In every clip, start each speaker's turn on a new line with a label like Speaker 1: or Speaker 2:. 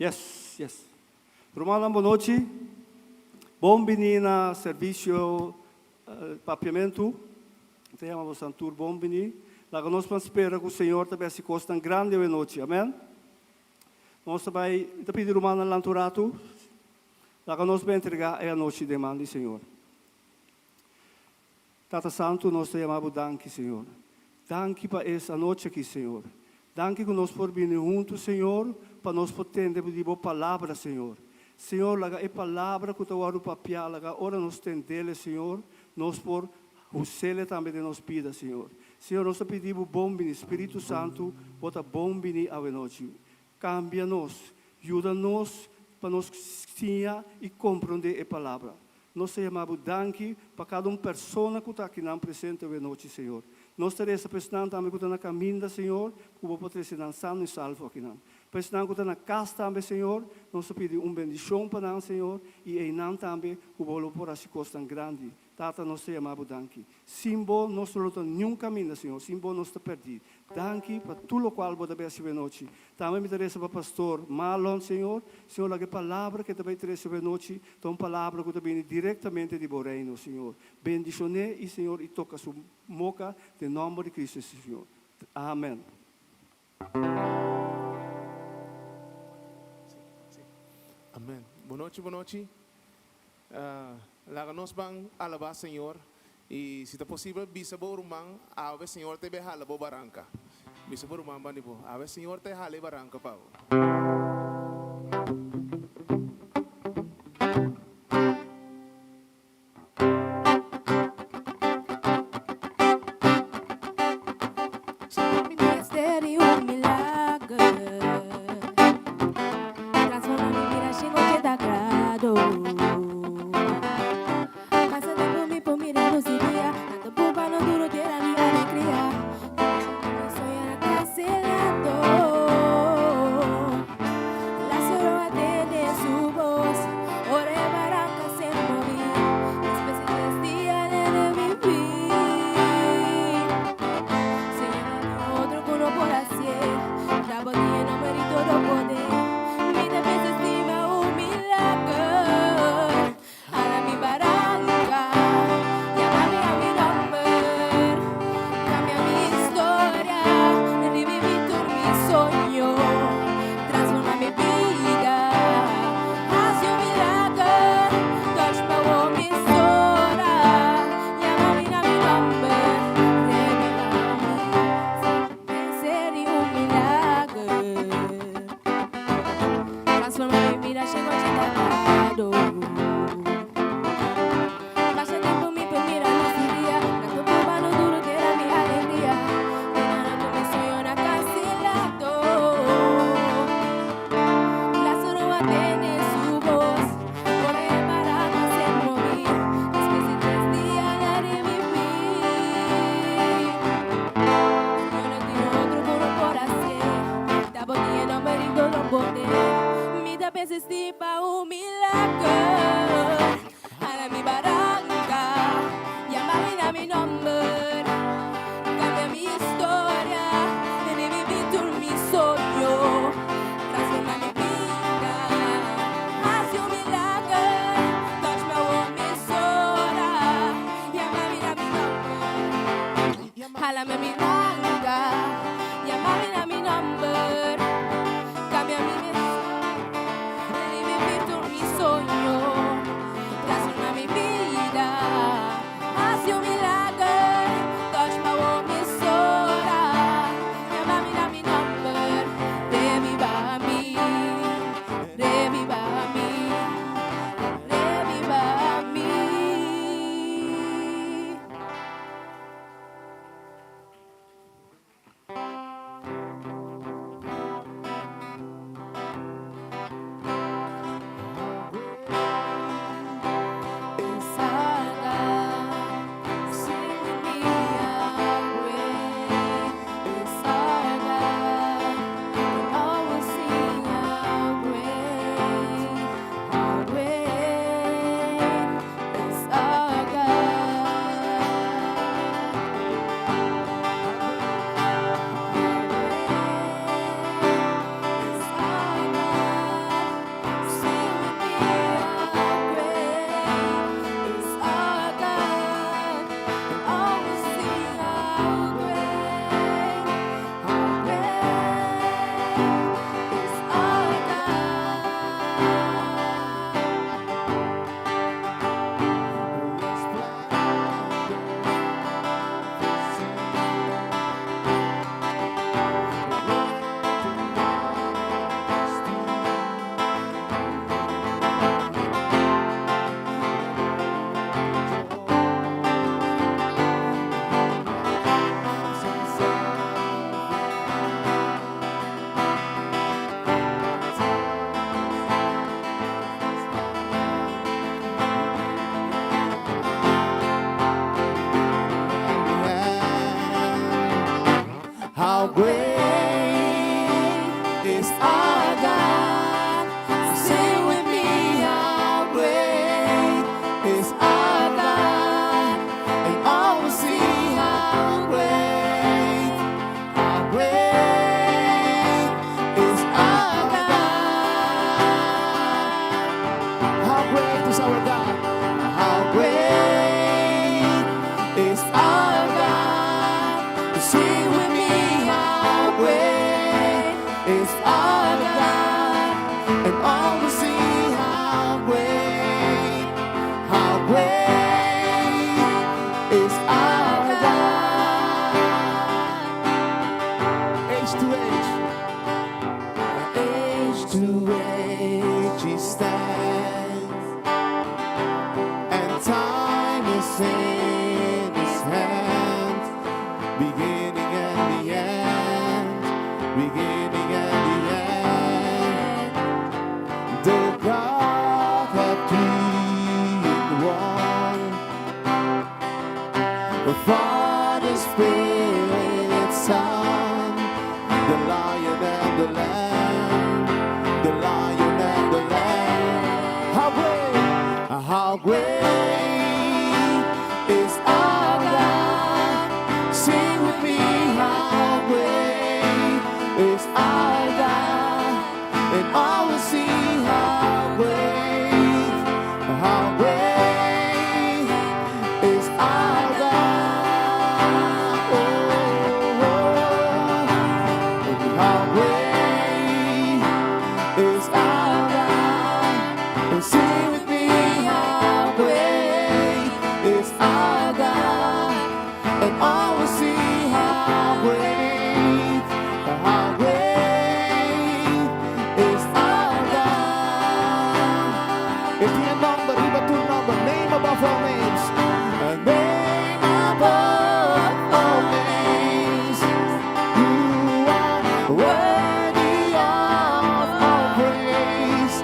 Speaker 1: Yes, yes. Romana, boa noite. Bom menina, serviço Papiamentu. Temos um tour bom menino. Lá nós vamos esperar que o Senhor também se costa grande hoje noite. Amém? Nós também pedir Romana lanturato. Lá nós vamos entregar a noite de mão do Senhor. Tata Santo, nós te chamamos danke, Senhor. Danke para essa noite aqui, Senhor. Danke que nós podemos vir juntos, Senhor, para nós podermos entender a palavra, Senhor. Senhor, a palavra que tu vai papiar, ora nós tendele, Senhor, nós por o selo também de nós vida, Senhor. Senhor, nós pedimos bom bem, Espírito Santo, bota bom bem a noite. Cambia-nos, ajuda-nos para nós tinha e compreender a palavra. Nós te chamamos danke para cada pessoa que está aqui na presente hoje noite, Senhor. Nós teremos essa pessoa também que está na caminho, Senhor, que vai poder ser dançando e salvo aqui. Pessoa que está na casa também, Senhor, nós pedimos bendição para nós, Senhor, e em nós também, que vai por essa coisa tão grande. Tata, nós te chamamos danke. Simbo, nós não estamos nenhum caminho, Senhor. Simbo, nós estamos perdidos. Danke para tudo o qual você vai ser noite. Também me interessa para o pastor Marlon, Senhor. Senhor, a palavra que também interessa para noite, é uma palavra que vem diretamente de reino, Senhor. Bendicione e, Senhor, e toca sua boca, em nome de Cristo, Senhor. Amém.
Speaker 2: Amém. Boa noite, boa noite. Lá nós vamos alabar Senhor e se é possível bisa bo rumang ave Senhor te behala bo barranca bisa bo rumang bani bo ave Senhor te hale barranca pau.
Speaker 3: Por así
Speaker 2: how great is our God. Sing with me, how great is our God. And all will see how great is our God. How great is our God? How great is our God? Sing with me, how great is our God. And all will see how great is our God. Age to age he stands, and time is in his hands, beginning and the end, beginning and the end. The God have three in one, the Father, Spirit, Son, the Lion and the Lamb, the Lion and the Lamb. How great is our God? Sing with me, how great is our God. And all will see how great is our God. Oh, how great is our God. And sing with me, how great is our God. And all will see how great is our God. If you number, iba to number, name above all names. A name above all names. You are worthy of all praise.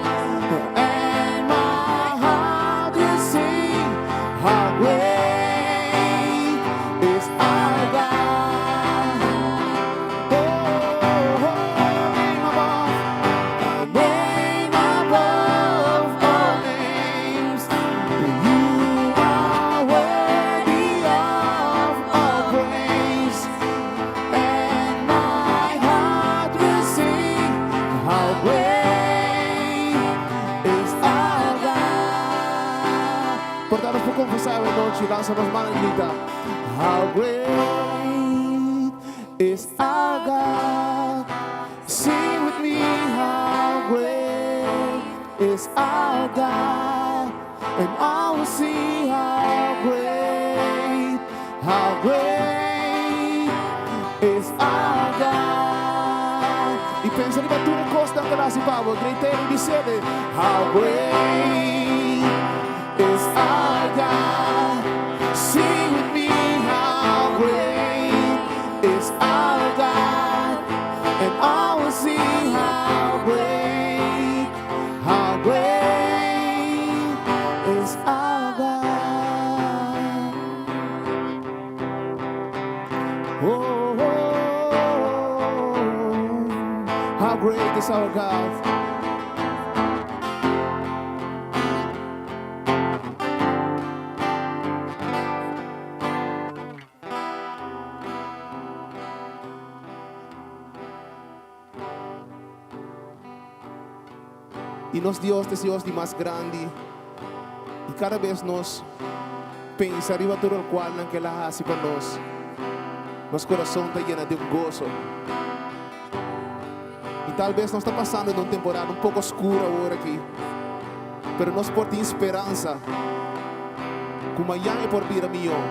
Speaker 2: And my heart will sing, how great is our God. Oh, name above all names. You are worthy of all praise. And my heart will sing, how great is our God. Portanos por confesar la noche, lanza las manos y grita, how great is our God. Sing with me, how great is our God. And all will see how great is our God. Y pensa riba tu costa che la si pavo, griterio di sede, how great is our God. Sing with me, how great is our God. And all will see how great is our God. Oh, how great is our God. E nós Deus é Deus de mais grande. E cada vez nós pensa arriba todo o qual que ela hace para nós. Nosso coração está lleno de gozo. E talvez nós está passando numa temporada pouco escura agora aqui. Pero nós por ter esperança. Como amanhã é por vir a melhor.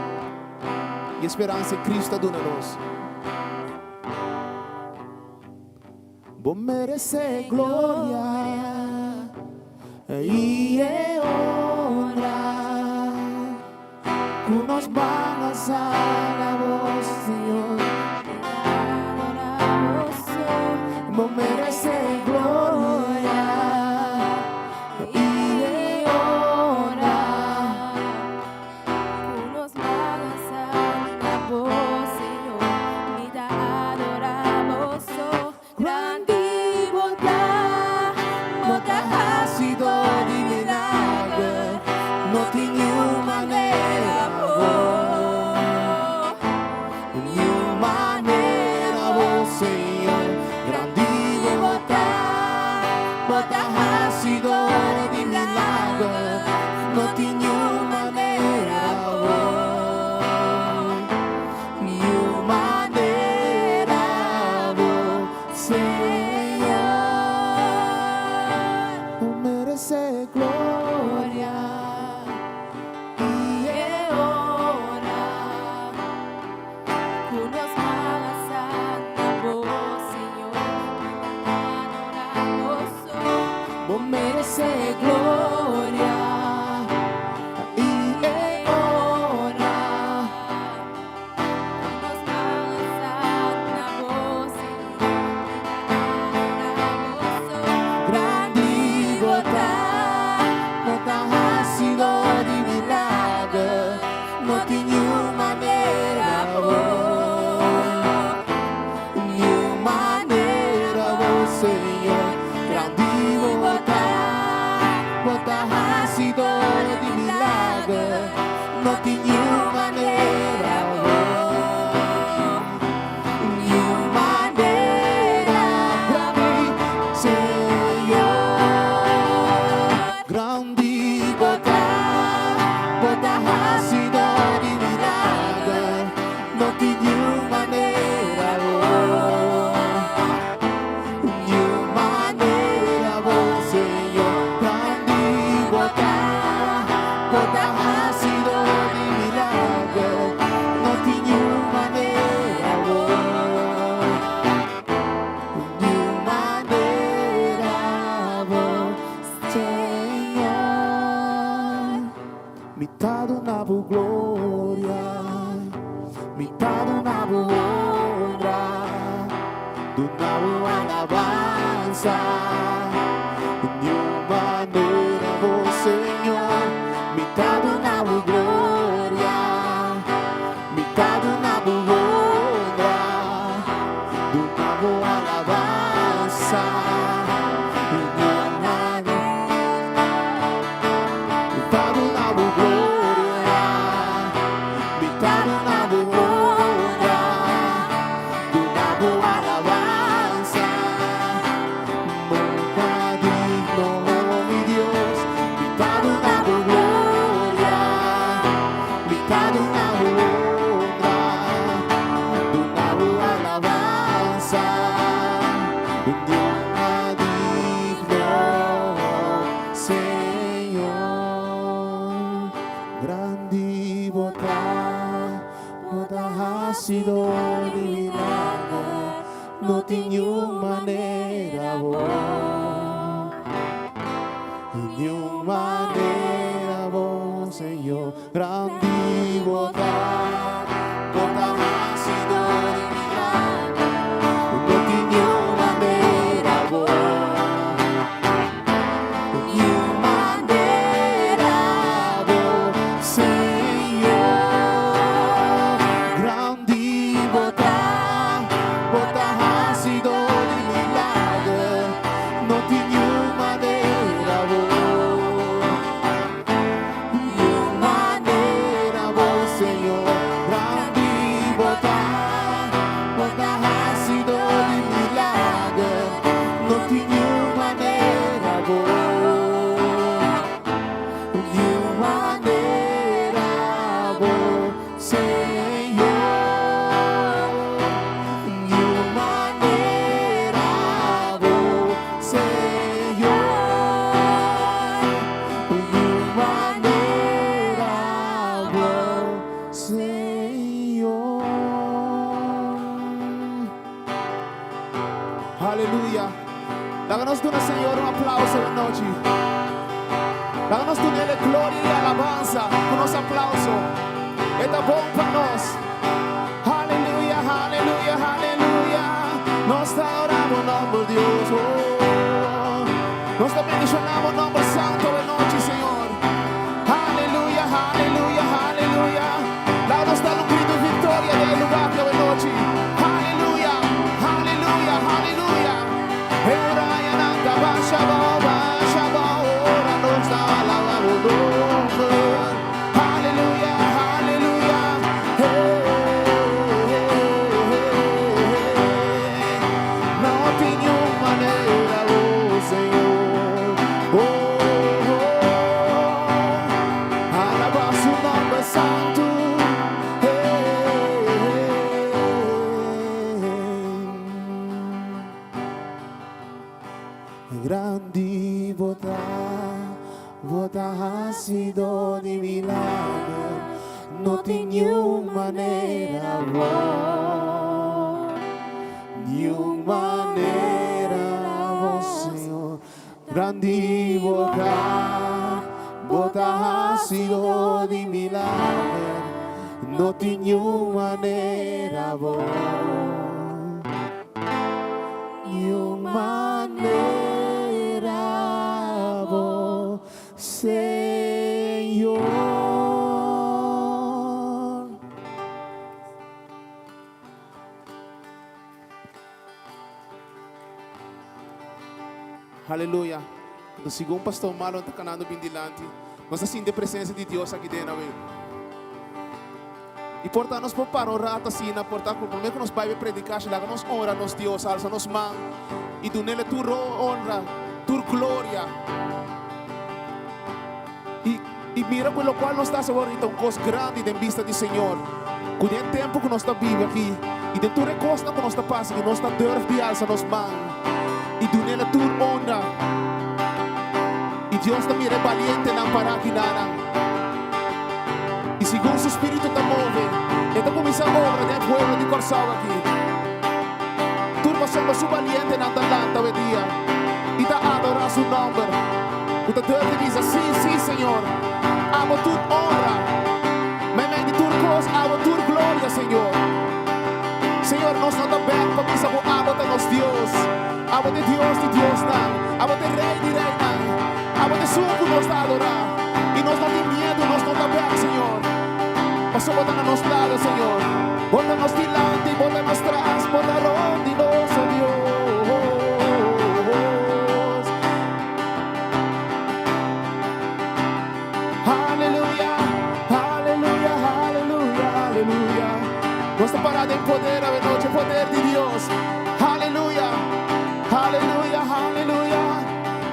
Speaker 2: E esperança em Cristo dá a nós. Vos merece glória y honra, que nos van a la voz, Señor. Vos merece gloria y honra,
Speaker 3: que nos van a la voz, Señor. Me da
Speaker 2: Señor, grande bota ha sido di milagro, no tinha maneira, Senhor, não merece glória. Merece gloria y honra.
Speaker 3: Nos alzan la voz,
Speaker 2: Grande bota ha sido de milagre, no tinha maneira, Senhor, grande bota ha sido de milagre, no tinha maneira, grande Senhor, grande bota ha sido de milagre, no tinha maneira, Senhor, grande bota ha sido de milagre, no tinha maneira, Senhor, mitad na glória, mitad na honra, do nabo alabanza. Maneira, Senhor, mitad na glória, mitad na honra, do nabo alabanza. Mitad na glória, mitad na honra, do nabo alabanza. Sido de milagre, no tinha maneira, nenhuma maneira, Senhor, grande bota ha sido de milagre, no tinha maneira, nenhuma maneira, Senhor. Bota ha sido de milagre, no tinha maneira, Senhor, grande bota ha sido de milagre, no tinha maneira, Senhor. Aleluya. Dáganos tú, Señor, un aplauso de noche. Dáganos tú de gloria y alabanza con los aplausos. Está bom para nós. Aleluya, aleluya, aleluya. Nós adoramos o nome de Deus. Nós também mencionamos o nome santo de noite, Senhor. Aleluya, aleluya, aleluya. Dáganos tal un grito de victoria del lugar de noche. Aleluya, aleluya, aleluya. Ora nanta basha ba ora nos da alabamos nombre. Aleluya, aleluya. Hey, hey, hey, hey. grande vota ha sido de milagre, no tenía manera, ni manera, Senhor, grande vota ha sido de milagre, no tenía manera, ni manera, Senhor. Aleluia. No segundo pastor Marlon está canando bem dilante. Nós assim de presença de Deus aqui dentro. E portanto nós preparamos rata assim na porta com que nós vai predicar, lá nós honra nos Deus, alça nos mãos e do nele tu honra, tu glória. E mira pelo qual nós está agora então coisa grande em vista do Senhor. Com o tempo que nós está vivo aqui e de tu recosta que nós está passando, que nós está dor de alça nos mãos e do nele tu honra. E Deus está mira valiente na para aqui nada. E segundo o Espírito está move, está começando a obra do povo de Corsal aqui. Turma somos su valiente na talanta hoje dia. E está adorar seu nome. E está dando diz sim, sim, Senhor. Amo tu honra. Mas de tua coisa, amo tua glória, Senhor. Senhor, nós não estamos bem para pensar com amo de nosso Deus. Amo de Deus não. Amo de Rei não. Amo de suco nós está adorar. E nós não temos medo, nós não estamos bem, Senhor. Passou bota na nossa lado, Senhor. Bota nos dilante, bota nos trás, bota onde nosso Deus. Aleluia, aleluia, aleluia, aleluia. Nós estamos parados em poder, a noite, o poder de Deus. Aleluia, aleluia, aleluia.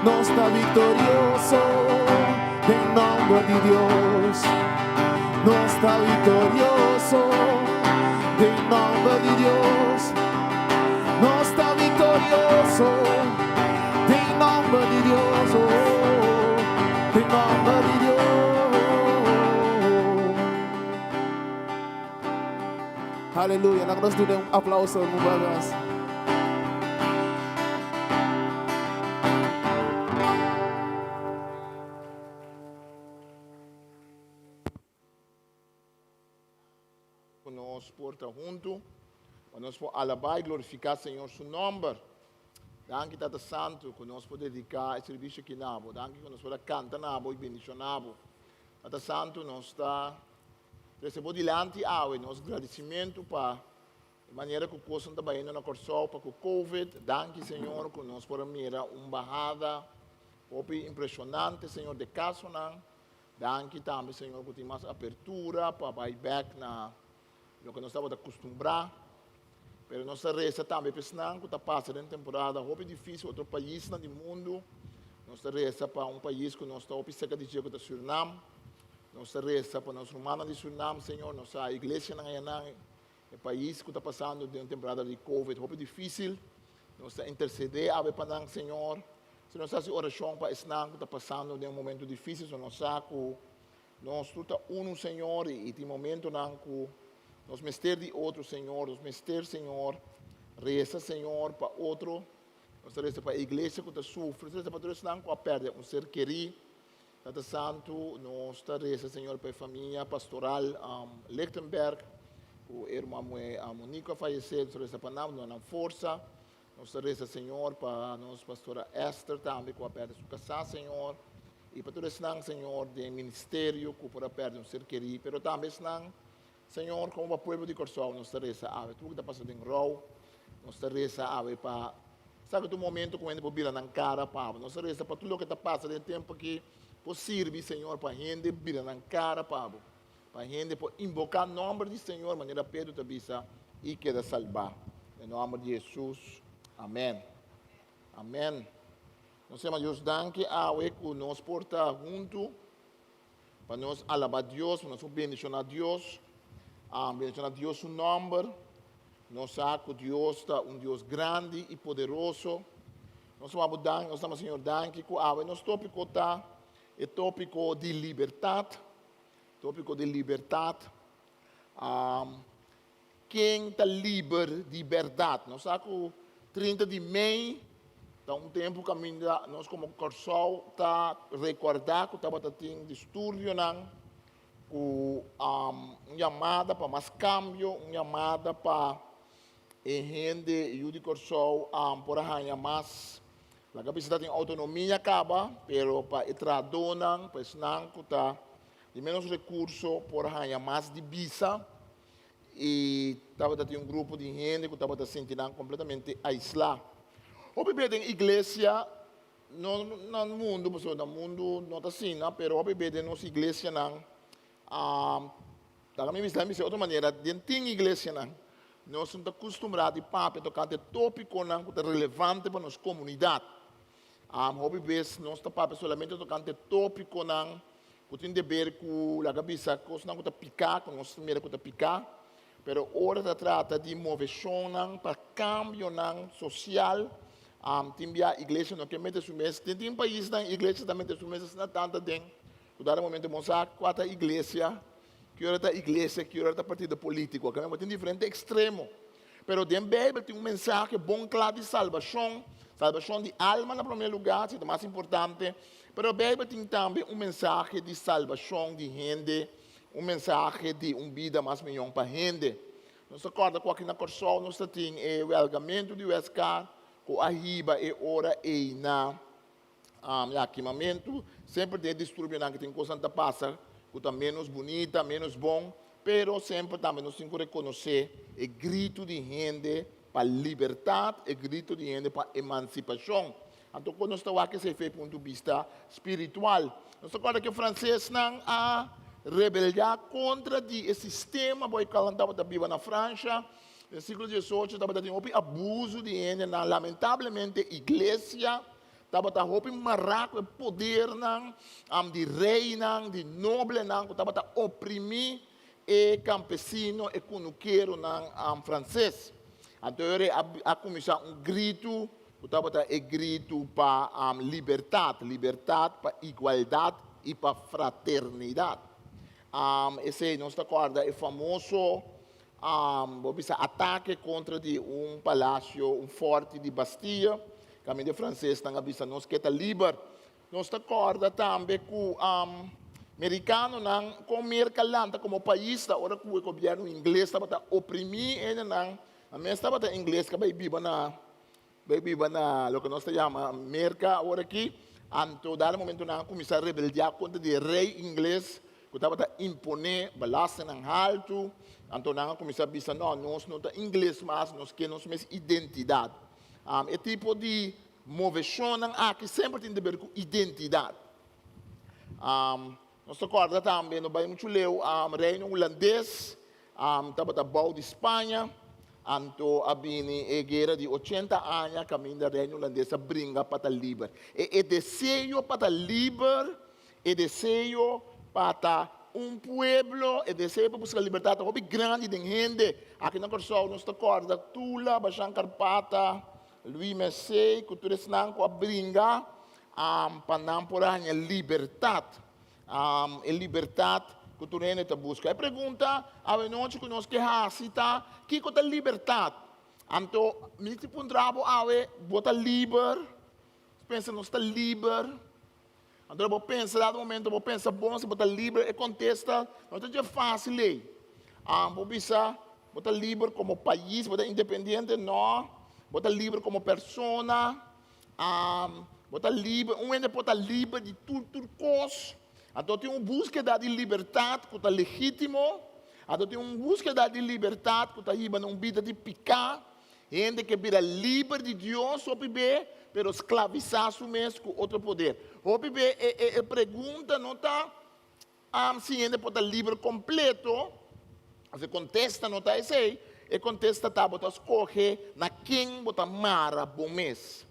Speaker 2: Nós estamos vitoriosos em nome de Deus. Nós está vitorioso, em nome de Deus. Nós está vitorioso, em nome de Deus, em nome de Deus. Aleluia. Nós damos aplauso no bagas.
Speaker 4: Nos porta junto, para nós alabar e glorificar, Senhor, seu nome. Danke, Tata Santo, que nós podemos dedicar esse serviço aqui na Abo. Danke, que nós podemos cantar na Abo e bendicionar na Abo. Tata Santo, nós está recebendo diante ao nosso agradecimento para a maneira que o curso está indo na Corsol para o Covid. Danke, Senhor, que nós podemos mirar uma barrada impressionante, Senhor, de caso não. Danke também, Senhor, que tem mais abertura para ir back na o que nós estamos acostumados, mas nossa reza também pensando que está passando em temporada roupa difícil, outro país no mundo, nossa reza para país que nós estamos cerca de dia que está Suriname, nossa reza para nós humanos de Suriname, Senhor, nossa igreja na é país que está passando de uma temporada de Covid, roupa difícil, nós interceder para nós, Senhor, se nós fazemos oração para estar que está passando de momento difícil, nós sabemos nós tudo Senhor, e tem momento que nos mester de outro, Senhor, nos mester, Senhor, reza, Senhor, para outro, nos reza para a igreja que está sofrendo, reza para todos que perdem um ser querido, Tata Santo, nos reza, Senhor, para a família pastoral Lichtenberg, o irmão Monique faleceu, nos reza para nós, não força, nos reza, Senhor, para a nossa pastora Esther também, que perde sua casa, Senhor, e para todos que Senhor, do ministério, que perde um ser querido, mas também Senhor, como o povo de Corsol, nós reza ave, tudo que está passando em Rau, nós reza ave para, sabe o momento quando ele vira na cara, Pablo, nós reza para tudo o que está passando em tempo que possível, Senhor, para a gente vira na cara, Pablo, para a gente invocar o nome do Senhor, de maneira Pedro te avisa e queda salvar, em nome de Jesus, amém, amém. Nós temos Deus danke ave que nos porta junto, para nós alabar Deus, para nós bendicionar Deus. Bendicionar Deus su nome. Nós sabemos que Deus é Deus grande e poderoso. Nós vamos dar, nós estamos, Senhor, danke com a nosso tópico tá, é tópico de liberdade, tópico de liberdade. Quem está livre de verdade? Nós sabemos 30 de maio, está tempo caminho, nós como Corsol está recordar que estava tendo distúrbio, chamada para mais câmbio, chamada para gente e o Corsol por arranhar mais. A capacidade de autonomia acaba, pero para tradonan, para senang kuta, de menos recurso por arranhar mais de visa. E estava tendo grupo de gente que estava se sentindo completamente aislado. O bebê tem igreja no mundo, porque no mundo não está assim, mas o bebê tem nossa igreja não. Da minha visão, de outra maneira, tem igreja não. Nós estamos acostumados a tocar de tópico não que é relevante para nossa comunidade. O bebê nós estamos solamente tocando de tópico não que tem a ver com a cabeça, que não está picar, que nós primeiro está picar. Pero ora se trata de moveção para cambio social. Tem a igreja não que mete sumês. Tem país na igreja também mete sumês na tanta tem. Cada momento mostrar quatro igreja, que ora da igreja, que ora da partido político. Que é tem diferente extremo. Pero dentro da Bíblia tem mensagem bom claro de salvação, salvação de alma no primeiro lugar, é o mais importante. Pero a Bíblia tem também mensagem de salvação de gente. Mensagem de vida mais melhor para a gente. Nós acordamos com aqui na Corsol, nós temos o algamento de USK, com a riba e hora e na equipamento. Sempre tem distúrbio que tem coisa que passa, que está menos bonita, menos bom, pero sempre também nós temos que reconhecer o grito de gente para liberdade, o grito de gente para emancipação. Então, quando nós estamos aqui, se fez do ponto de vista espiritual. Nós acordamos que o francês não rebeliar contra o sistema que estava vivendo na França. No século XVIII, estava tendo abuso de gente. Lamentavelmente, a igreja estava tendo marraco de poder de rei, de nobre, que estava oprimir o campesino e conuqueiro francês. Então, a começar grito, estava grito para liberdade, liberdade para igualdade e para fraternidade. Esse não está acorda é famoso ataque contra palácio, forte de Bastilha, caminho francês, está avisa nós que está livre. Nós está acorda também com americano não com Mercalanta como país, agora com o governo inglês estava oprimir ele não, a mim estava inglês que vai viver na o que nós chama Merca agora aqui, então dado momento não começar a rebeliar contra o rei inglês. Que estava a imponer balança em alto, então nós começamos a pensar, nós não estamos inglês, mas nós queremos mais identidade. É tipo de moveção que sempre tem a ver com identidade. Nós acordamos também, no bairro muito leu, reino holandês, estava a bau de Espanha, então a guerra de 80 anos, caminho do reino holandês, a brinca para livre. E desejo para livre, e desejo para pueblo e desejo para buscar liberdade hobby grande de gente aqui na Corsol nós acorda Tula, Baixan Carpata, Luís Messei, cultura senang com a bringa para não por a liberdade e liberdade cultura neta busca. E pergunta a noite que nós que cita que é a liberdade. Então, me tipo trabo bota livre, pensa nós está livre. Então, eu penso, dado momento, eu penso, bom, se botar livre e contesta, não é fácil. Vou pensar, botar livre como país, botar independente, não. Botar livre como pessoa. Botar livre, ainda botar livre de tudo coisa. Então, tem uma búsqueda de liberdade que está legítimo. Então, tem uma búsqueda de liberdade que está aí, uma vida de picar. Gente que vira livre de Deus, ou bebê. Pero esclavizar su mesmo com outro poder. O bebê pergunta não está se ainda pode livre completo. Se contesta não está esse. E contesta tá bota escolher na quem bota mara bom mês.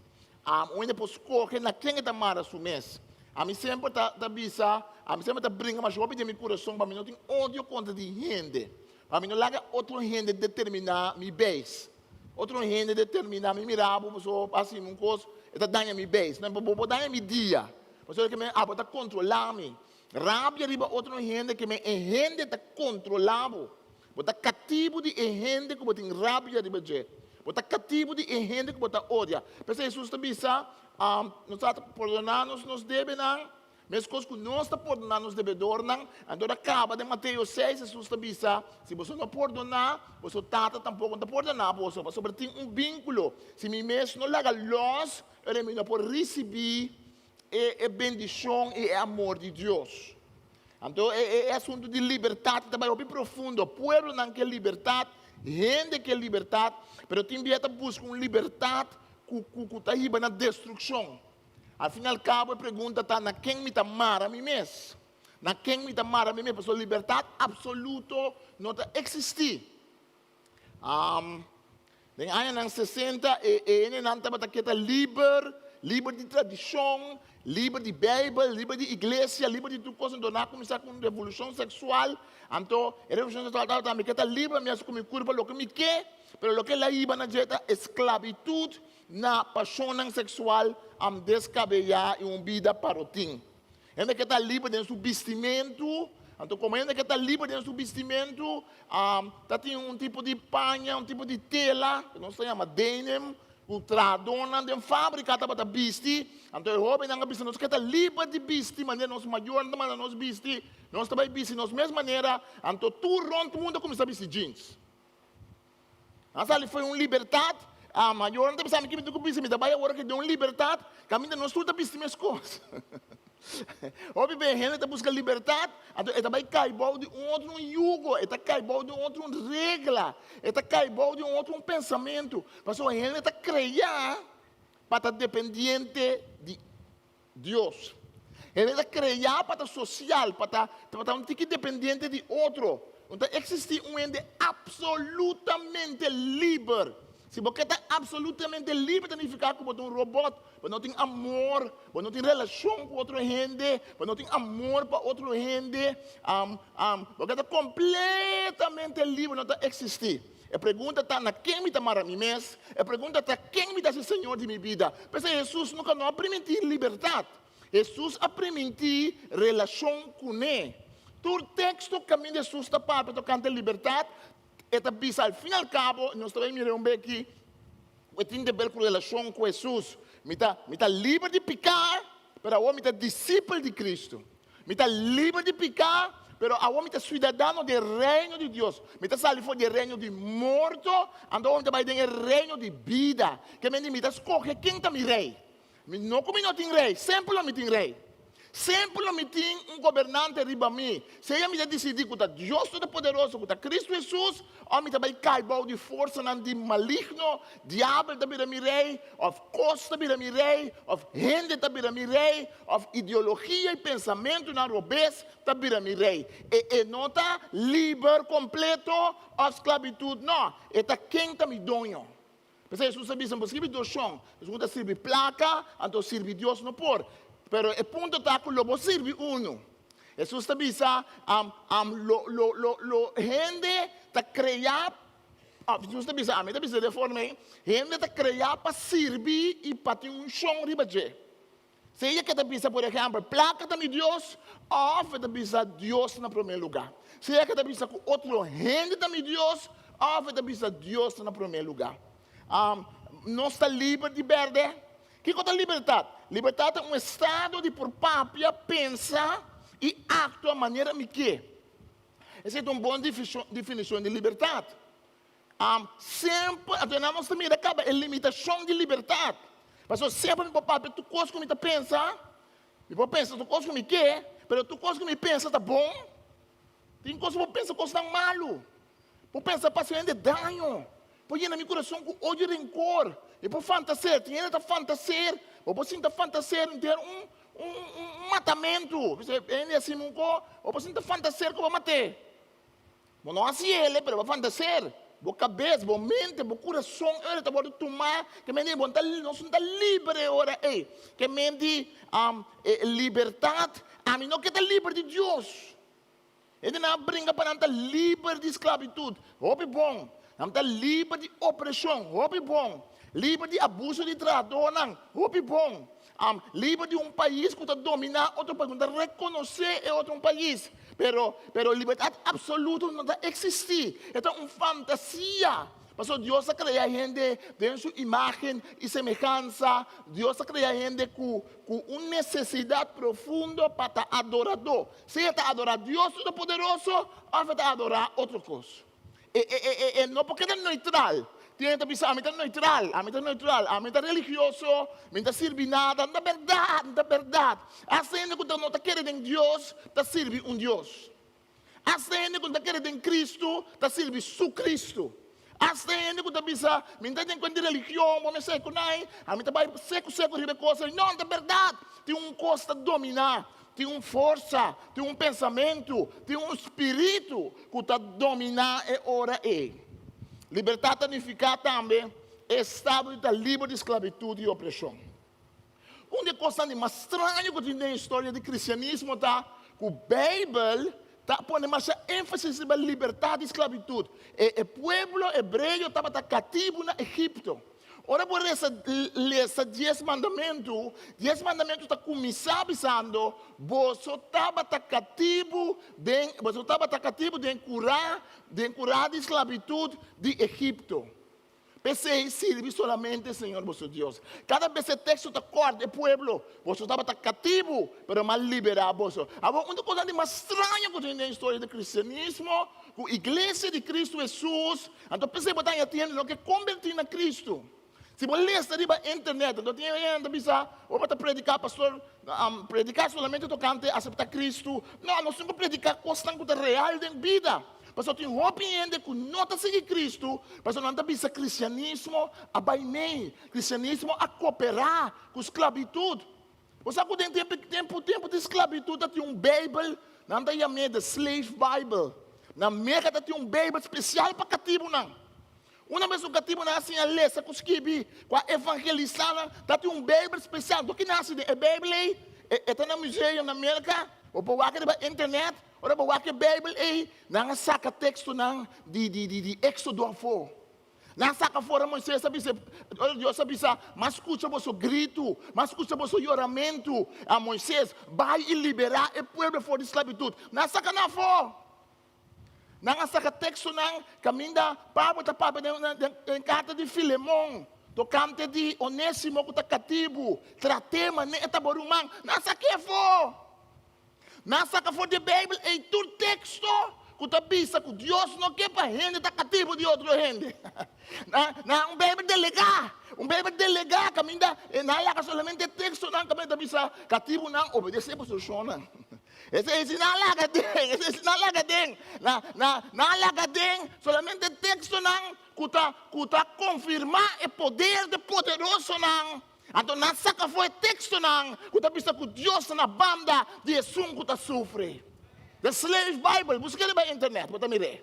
Speaker 4: Ainda pode escolher na quem está mara su mês. A mim sempre tá bisa, a mim sempre tá brinca mas o de meu coração para mim não tem ódio contra de gente. Para mim não larga outro gente determinar mi base. Outra gente determina, me mirava, pessoa assim, um coisa, está dando me base, não vou dar me dia. Pessoa que me está controlando. Rabia riba outra gente que me gente está controlado. Bota cativo de gente que tem rabia riba je. Bota cativo de gente que bota odia. Pensa Jesus está bisa, nós está perdonar nos deve não. Mas coisas que nós está perdonar nos devedor não. Então acaba de Mateus 6, Jesus está bisa, se você não perdonar, você tata tampouco não perdonar, você tem vínculo. Se me mesmo não laga luz, ele não pode receber a bendição e o amor de Deus. Então é assunto de liberdade também bem profundo. Pueblo não quer liberdade, gente quer liberdade, mas tem que buscar uma liberdade que está aí na destruição. Al fim e al cabo, a pergunta está na quem me amar a mim mesmo. Na quem me amar a mim mesmo, porque a liberdade absoluta não existe. Em anos 60, ele não estava livre de tradição, livre de Bíblia, livre de igreja, livre de tudo coisa. Então, não começar com revolução sexual. Então, a revolução sexual também está livre mesmo com minha curva, o que me quer, mas o que ela iba na dieta esclavitud, na paixão sexual, descabelhar e uma vida parotim. Ele que está livre de seu vestimento. Então, como ele que está livre de seu vestimento, tem um tipo de panha, um tipo de tela, que não se chama denim, ultradona, de fábrica para vestir. Então, o jovem não vestir, nós que está livre de vestir, maneira nós maior, não nós vestir, nós também vestir, nós mesma maneira. Então, todo o mundo começa a vestir jeans. Então, foi uma liberdade. Maior não sabe que me do que me dá agora que deu uma liberdade, caminha não estuda vestir minhas coisas. Óbvio bem, gente está buscando liberdade, então ele vai cair de um outro jugo, ele cair de um outro regra, ele cair de um outro pensamento. Mas a gente está criando para estar dependente de Deus. Ele está criando para estar social, para estar um tique dependente de outro. Então existe um ente absolutamente livre. Se você está absolutamente livre, significa que você é um robô, você não tem amor, você não tem relação com outra gente, você não tem amor para outra gente, você está completamente livre, não está existir. A pergunta está na quem me amar a mim mesmo, a pergunta está quem me dá esse Senhor de minha vida. Pensa, Jesus nunca não permitiu liberdade, Jesus a permitiu relação com Ele. Todo texto que Jesus está para tocar liberdade, esta bisa, al fim e al cabo, nós também miramos bem aqui, eu tenho que ver com relação com Jesus. Me está livre de pecar, mas agora me está discípulo de Cristo. Me está livre de pecar, mas agora me está cidadão do reino de Deus. Me está salido do reino de morto, então me vai do reino de vida. Que me está escolher quem está meu rei. Não como não tem rei, sempre não tem rei. Sempre não tem um governante riba mim. Se ele me decidir que Deus é poderoso, que Cristo Jesus, ou me vai cair de força de maligno, diabo também me rei, ou costa também me rei, ou gente também me rei, ou ideologia e pensamento na robês também me rei. E não está livre, completo, ou esclavitud, não. Está quem está me dono. Porque Jesus sabia, se você do chão, você serve placa, então serve Deus no por. Pero el punto está que lo sirve uno. Jesus está dizendo, gente está criada, Jesus está dizendo, a mim está dizendo de forma, gente está criada para servir e para ter um chão ribaje. Se ela está dizendo, por exemplo, placa de Deus, ou está dizendo Deus no primeiro lugar. Se ela está dizendo que outro gente de Deus, ou está dizendo Deus no primeiro lugar. Não está livre de perder. O que é a liberdade? Liberdade é um estado de por própria pensar e actuar de maneira que. Essa é uma boa definição de liberdade. Sempre, então nós também acaba a limitação de liberdade. Mas sempre por própria, tu coisa que me pensa, eu penso, tu coisa que me quer, mas tu coisa que me pensa está bom. Tem coisa que eu penso que está malo. Eu penso para ser de dano. Põe no meu coração com ódio e rancor. E por fantasia, tem gente que fantasia, ou você está fantasia em ter um matamento. Você é assim, ou você está fantasia que vai matar. Não assim ele, mas vai fantasia. Boa cabeça, boa mente, boa coração, ele está pode tomar, que mente, nós não está livre agora, que mente, liberdade, a mim não quer estar livre de Deus. Ele não brinca para não estar livre de esclavitud. Bom. Nós estamos livres de opressão, hopi bom. Livre de abuso de trator, não, hopi bom. Livre de país que está dominar outro país, que está reconhecer outro país. Pero liberdade absoluta não existe. É uma fantasia. Mas Deus cria a gente de sua imagem e semelhança. Deus cria a gente com uma necessidade profunda para adorador. Se está adorar Deus Todo-Poderoso, ou está adorar outra coisa. Não porque é neutral. Tem que pensar, a mim é neutral, a mim é religioso, a mim não serve nada, não é verdade. A gente que não está querendo em Deus, está servindo Deus. A gente que está querendo em Cristo, está servindo su Cristo. A gente que está pensando, a mim não tem religião, mas sei que não, a mim vai seco, coisa. Não, é verdade. Tem coisa a dominar. Tem uma força, tem um pensamento, tem um espírito que está dominar a hora Liberdade significa também estado de livre de esclavitud e opressão. Uma coisa mais estranha que tem na história do cristianismo é que a Bíblia põe mais ênfase na liberdade e esclavitud. O povo hebreu estava cativo no Egito. Ora, por ler esses 10 mandamentos, 10 mandamentos está começando dizendo, você estava cativo de curar de esclavitud de Egito. Pensei, sirve solamente, Senhor, vosso Deus. Cada vez esse texto está corta, o povo, você estava cativo, mas mal liberado. Agora, uma coisa mais estranha que tem na história do cristianismo, que a igreja de Cristo Jesus, então pensei que você entende o que convertir na Cristo. Se você lê na internet, então tem gente que para predicar, pastor, predicar solamente tocante aceitar Cristo. Não, nós temos que predicar coisas reais da vida. Pastor, tem gente que não está seguindo Cristo, pastor, não está pensando cristianismo a baimei, cristianismo a cooperar com esclavitud. Você sabe que tempo de esclavitud tem Bíblia, não está chamado Slave Bible. Na América tem Bíblia especial para cativo, não. Uma vez o cativo nasce a ler, se conseguir com a evangelizar, tem Bíblia especial. Do que nasce a Bíblia, está no museu na América, ou para a internet, ou para a Bíblia, não saca texto de Éxodo fora. Não saca fora Moisés, Deus sabe, mas escuta o seu grito, mas escuta o seu choramento. A Moisés vai liberar o povo fora de esclavitud. Não saca na fora. Não saca texto não, caminha Pablo está em carta de Filemão, tocante de Onésimo que está cativo, tratema nem está borumang, não saca for, não saca for de Bíblia e tu texto que está bisa que Deus não quer para gente está cativo de outro gente, não Bíblia delegar, caminha não é solamente texto não, caminha está bisa cativo não obedece para o senhor não. Esse não é solamente texto não, que confirmar o poder de poderoso não. Então, não saca foi texto não, que está pensando que Deus na banda de Jesus que está sofrendo. The Slave Bible, busca ele na internet, para mirar.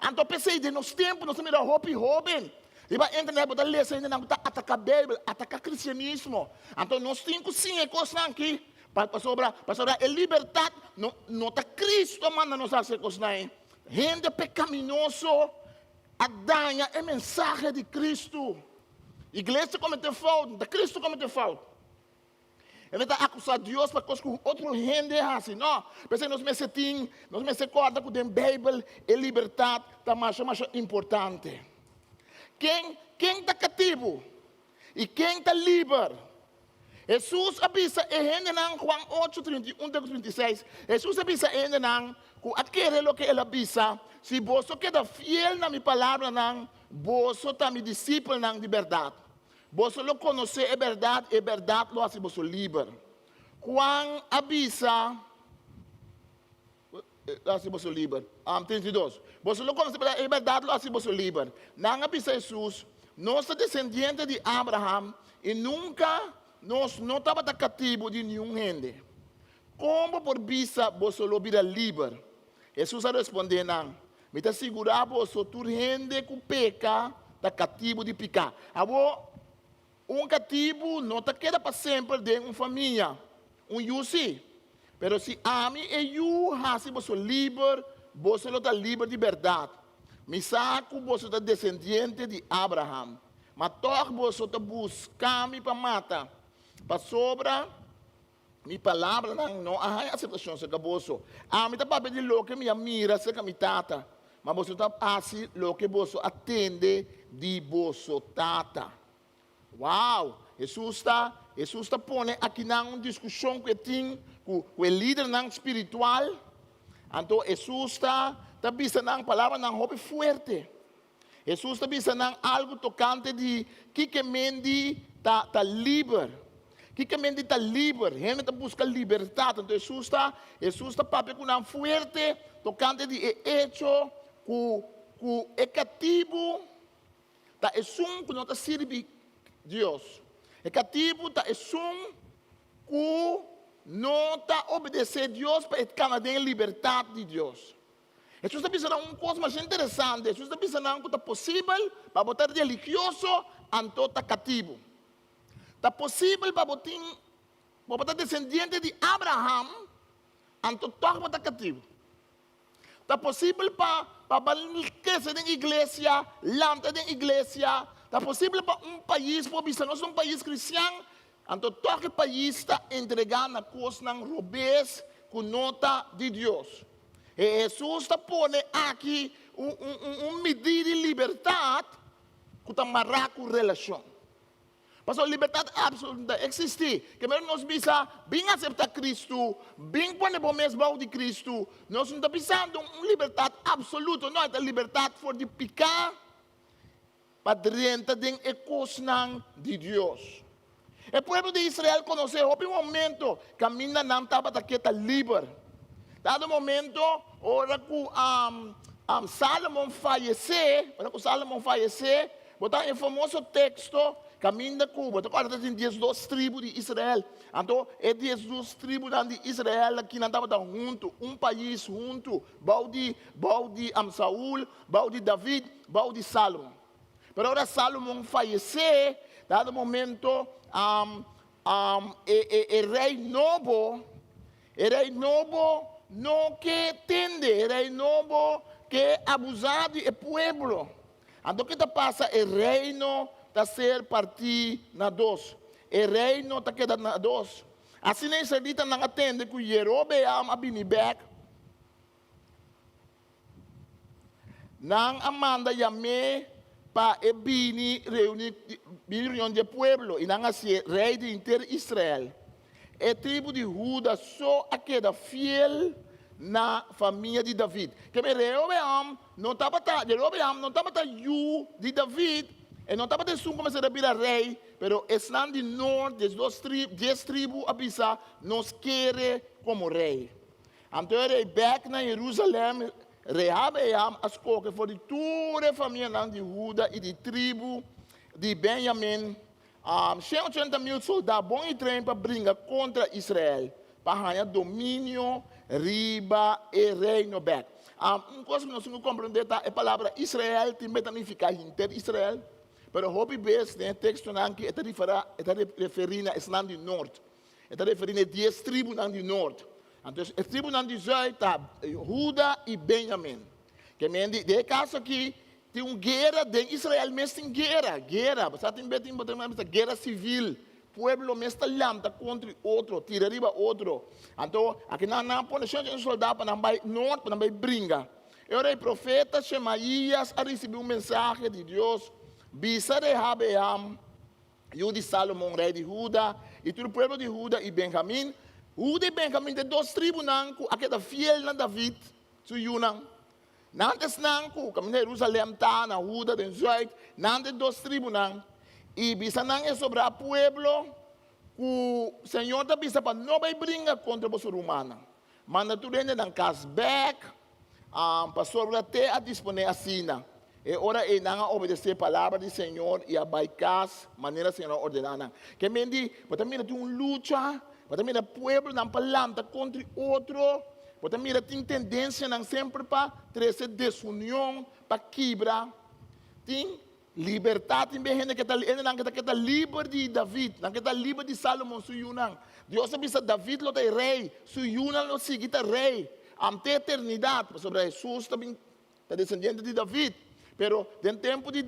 Speaker 4: Então, pensei de nos tempos, nós miramos hobby. E na internet, para ler, ainda não está atacar a Bíblia, atacar o cristianismo. Então, nós temos que sim, coisas aqui. Para sobrar a liberdade, não está Cristo manda nos fazer coisas. Gente pecaminoso, a danha é mensagem de Cristo. Igreja comete falta, Cristo comete falta. Ele está acusando Deus para coisas que outro gente assim. Não, pensei nos meses corda que a Bíblia e liberdade está mais importante. Quem está cativo e quem está livre? Jesus avisa em Juan 8, 31, 36. Jesus avisa em que aquele que ele avisa, se você queda fiel na minha palavra, você está me discípulo de verdade. Você lo conhece a verdade lo hace você livre. Juan avisa, hace você livre. 32. Você lo conhece a verdade lo hace você livre. Não avisa Jesus, nós somos descendentes de Abraham e nunca nós não estávamos cativos de nenhum gente. Como por vista você lo vira livre? Jesus respondeu, me está segurando você, tu gente que peca, está cativo de pecar. Agora, cativo não está queda para sempre de uma família. Yusi. Mas se a mim e eu, se você livre, você não está livre de verdade. Misaku você é descendente de Abraham. Mas toch você está buscando para matar. Para sobra, minha palavra não há aceitação se caboso. Me está para pedir lo que minha mira se me tata. Mas você está assim lo que você atende de você tata. Uau! Jesus está pondo aqui na uma discussão que tem com o líder espiritual. Então, Jesus está pensando na palavra não hobby forte. Jesus está pensando algo tocante de que mendi tá livre. Que mendi tá livre. Ele está buscando liberdade. Então, Jesus está papel com um forte tocante de hecho que é cativo. Tá é que não está servindo Deus. É cativo, tá é que não está obedecendo a Deus para ficar na liberdade de Deus. Jesus está pensando uma coisa mais interessante. Jesus está pensando que é possível para botar religioso, então está cativo. Está possível para botar descendente de Abraham, então está cativo. Está possível para crescer na igreja, lanta na igreja. Está possível para um país, para nós um país cristão, então todo país está entregando a coisa não robês com nota de Deus. E Jesus está pondo aqui medida de liberdade que está amarrado com relação. Mas a liberdade absoluta existe. Que mesmo nós bisa bem aceitar Cristo, bem quando é mesmo de Cristo, nós não estamos pensando em liberdade absoluta, não é liberdade for de picar para dentro de coisa de Deus. O povo de Israel conheceu um momento que a mina não estava livre. Dado momento, ora que Salomão faleceu, botar um famoso texto, caminha com, botar tem 12 tribos de Israel. Então, é 12 tribos de Israel que não estavam juntos, um país junto, bau de Saul, bau de David, bau de Salomão. Mas agora Salomão faleceu, dado momento, o rei novo não que tende, rei novo que abusado é povo. Então, o que passa? O reino está ser partido na dois. O reino está quedando na dois. Assim, a israelita não atende que Jerobeam abinibek. Não amanda yame para reunião de povo. E não assim, rei de inteiro Israel. A tribo de Judá só queda fiel na família de David. Que Jerobeam não estava de David, e não estava de como se virar rei, pero estão de norte, das 10 tribos abisa, nos quer como rei. Então ele back na Jerusalém, Rehabeam escolhe for de toda a família de Judá e de tribo de Benjamim. 180 mil soldados bom e trem para brigar contra Israel, para ganhar domínio, riba e reino back. Uma coisa que nós não compreendemos é a palavra Israel, também fica inter Israel, mas o hobby base tem texto que está referindo a Islã do norte, está referindo a 10 tribos do norte. Então, as tribos do sul está Judá e Benjamim. Que de caso aqui, tem uma guerra de Israel, mas tem guerra. Você tem guerra civil. O povo está lambda contra outro, tira riba outro. Então, aqui não põe um soldado para não vai norte, para não vai brincar. Eu o profeta Shemaías a receber mensaje de Deus. Bisa de Rehabeam, e o de Salomão, rei de Judá, e todo o povo de Judá e Benjamim. Judá e Benjamim, de 2 tribos, aquela fiel a David, su Yunang. Nantes nanku, kami na Jerusalem ta, na Judá, den Zuid, nantes 2 tribos nang. E bisa nang é sobre o pueblo, o Senhor da bisa para não vai brincar contra os romanos. Manda tudo ainda nang casback, pastor até a disponer assina. E ora e não obedecer a palavra do Senhor e a baicas, maneira Senhor ordenada. Que mendi, para mim tem uma luta, para mim o pueblo não palanta contra outro. Porque mira, tem tendência não sempre para trazer desunião, para quebrar. Tem liberdade, tem gente que está livre de David, não que está livre de Salomão, Suyunang. Deus sabe que David lo é rei, Suyunang lo sigue rei. Ante eternidade, sobre Jesus também descendiente de David. Pero den tempo de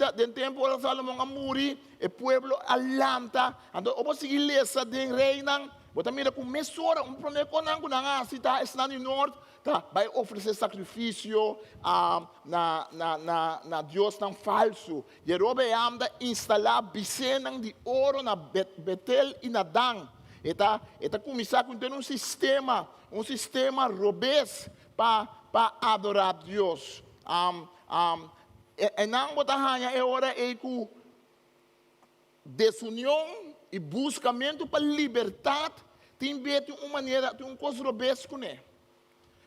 Speaker 4: Salomão amuri, o pueblo alanta, então eu vou seguir lesa den reina, bota mira com mesora, problema com nanga, se tá está no norte, tá, vai oferecer sacrifício na Deus não falso. Jerobeam da instalar bisenang de ouro na Betel e na Dan. Eta começar com ter um sistema robusto para adorar Deus. E não botar é hora que desunião e buscamento para liberdade tem uma maneira, tem um coisa robusto com ele.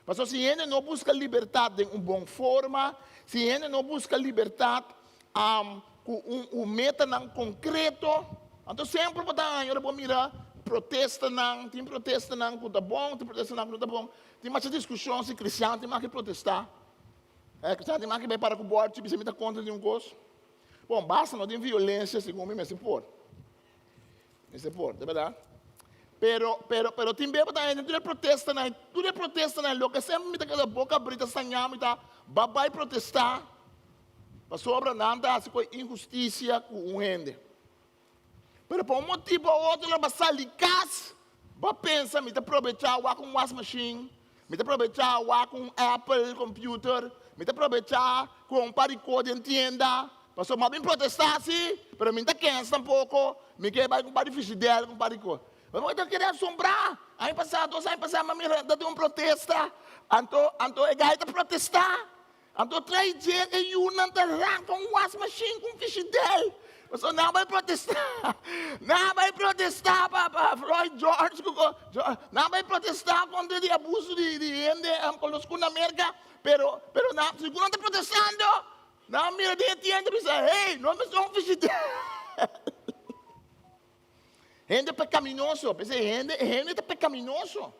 Speaker 4: Mas se ele não busca liberdade de uma boa forma, se ele não busca liberdade com meta não concreto, então sempre botar eu vou mirar protesta não, tem protesta não que tá bom, tem protesta não que não tá bom, tem mais discussão se cristão tem mais que protestar. Cristão tem mais que vai para o bordo, se você me dá conta de um coisa. Bom, basta não tem violência, segundo me se por, de verdade. Pero tem bem para tudo é protesta não, lo que sempre me dá aquela boca aberta sanhar, me dá babai protestar, para sobra nada, assim com injustiça com um gente. Pero por um motivo ou outro, ela vai sair de casa, vai pensar, me dá aproveitar o com washing machine, me dá aproveitar o com Apple computer, me dá aproveitar com um paricô de tienda, passou mal bem protestar assim, pero me dá cansa um pouco, me quer vai com parifício dela, com paricô. Mas eu querer assombrar, aí passar, 2 anos passar, mas me dá um protesta, então é gaita protestar, então 3 dias e não tá lá com um washing machine, com ficha dela. Mas não vai protestar para Floyd George, não vai protestar contra o abuso de gente conosco na América, pero não, se não está protestando, não mira de gente, pensa, hey, não me sou um fichidel. Gente pecaminoso, pensei, gente é pecaminoso.